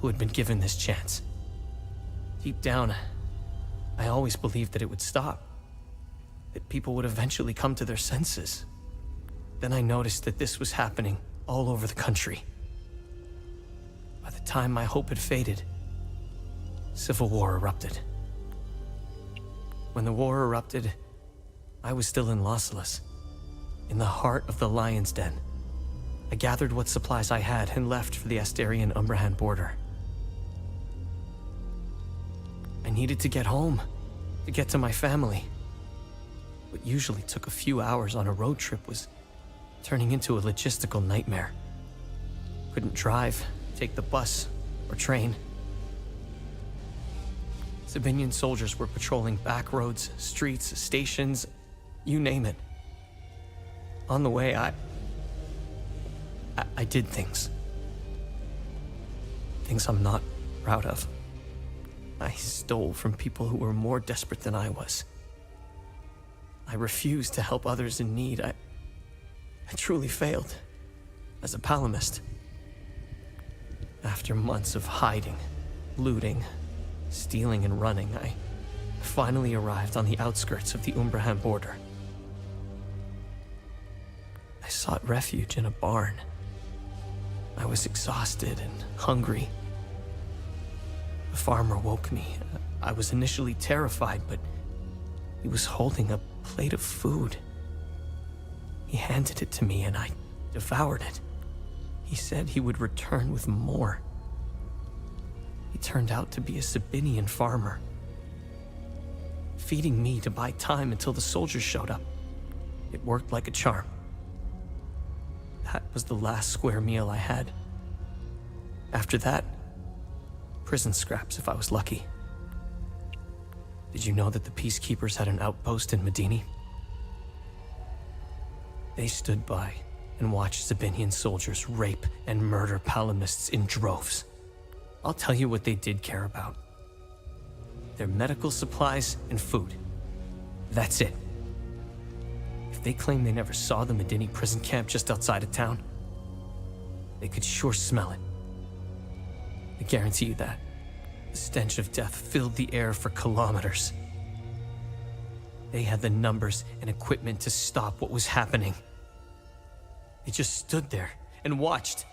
who had been given this chance. Deep down, I always believed that it would stop, that people would eventually come to their senses. Then I noticed that this was happening all over the country. By the time my hope had faded, civil war erupted. When the war erupted, I was still in Lausalus, in the heart of the Lion's Den. I gathered what supplies I had and left for the Astarian-Umbrahan border. I needed to get home, to get to my family. What usually took a few hours on a road trip was turning into a logistical nightmare. Couldn't drive, take the bus, or train. Sabinian soldiers were patrolling back roads, streets, stations, you name it. On the way, I did things. Things I'm not proud of. I stole from people who were more desperate than I was. I refused to help others in need. I truly failed as a palamist. After months of hiding, looting, stealing, and running, I finally arrived on the outskirts of the Umbrahan border. I sought refuge in a barn. I was exhausted and hungry. The farmer woke me. I was initially terrified, but he was holding a plate of food. He handed it to me and I devoured it. He said he would return with more. He turned out to be a Sabinian farmer, feeding me to buy time until the soldiers showed up. It worked like a charm. That was the last square meal I had. After that, prison scraps if I was lucky. Did you know that the Peacekeepers had an outpost in Medini? They stood by and watched Sabinian soldiers rape and murder palamists in droves. I'll tell you what they did care about. Their medical supplies and food. That's it. If they claim they never saw the Medini prison camp just outside of town, they could sure smell it. I guarantee you that. The stench of death filled the air for kilometers. They had the numbers and equipment to stop what was happening. They just stood there and watched.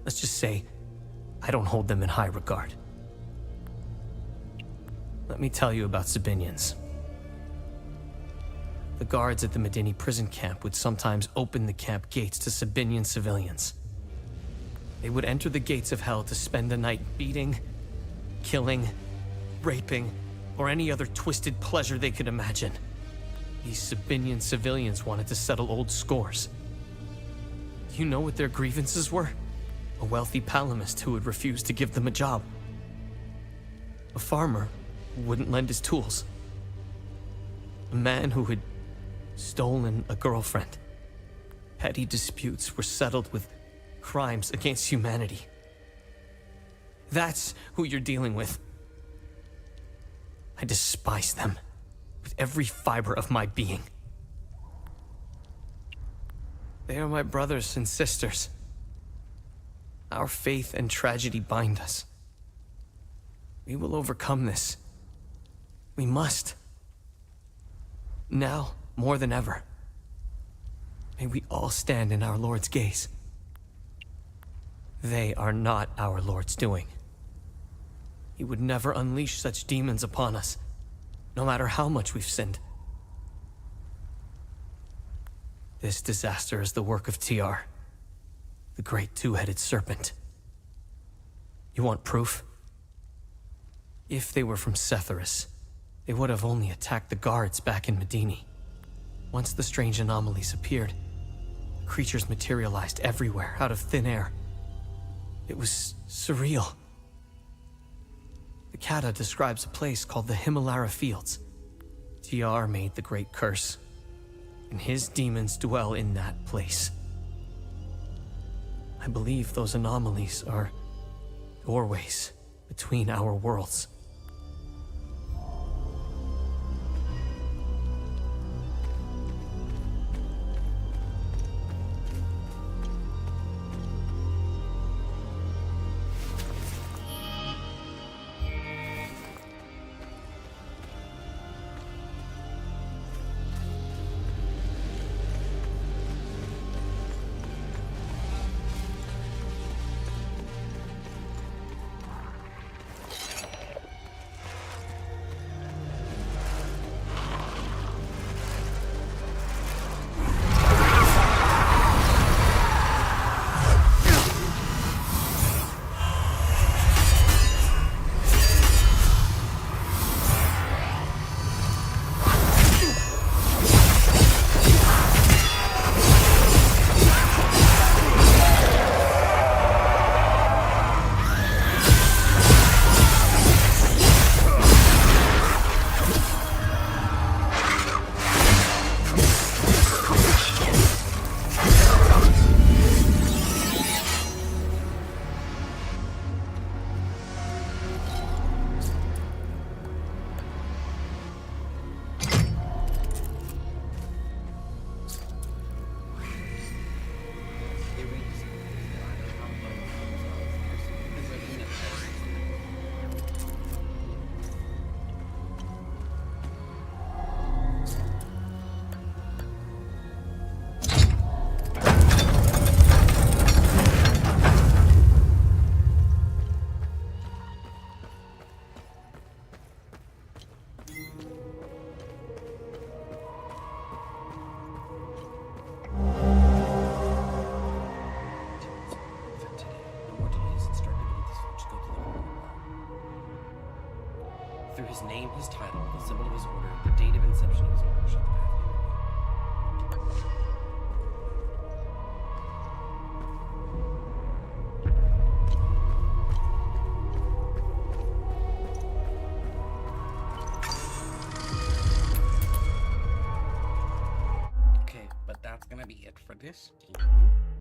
Let's just say, I don't hold them in high regard. Let me tell you about Sabinians. The guards at the Medini prison camp would sometimes open the camp gates to Sabinian civilians. They would enter the gates of hell to spend the night beating, killing, raping, or any other twisted pleasure they could imagine. These Sabinian civilians wanted to settle old scores. Do you know what their grievances were? A wealthy palamist who would refuse to give them a job. A farmer who wouldn't lend his tools. A man who had stolen a girlfriend. Petty disputes were settled with crimes against humanity. That's who you're dealing with. I despise them with every fiber of my being. They are my brothers and sisters. Our faith and tragedy bind us. We will overcome this. We must. Now, more than ever. May we all stand in our Lord's gaze. They are not our Lord's doing. He would never unleash such demons upon us, no matter how much we've sinned. This disaster is the work of TR, the great two-headed serpent. You want proof? If they were from Setharis, they would have only attacked the guards back in Medini. Once the strange anomalies appeared, creatures materialized everywhere out of thin air. It was surreal. The Kata describes a place called the Himalara Fields. TR made the great curse, and his demons dwell in that place. I believe those anomalies are doorways between our worlds. name, his title, the symbol of his order, the date of inception of his order. Shut the path. Okay, but that's gonna be it for this game.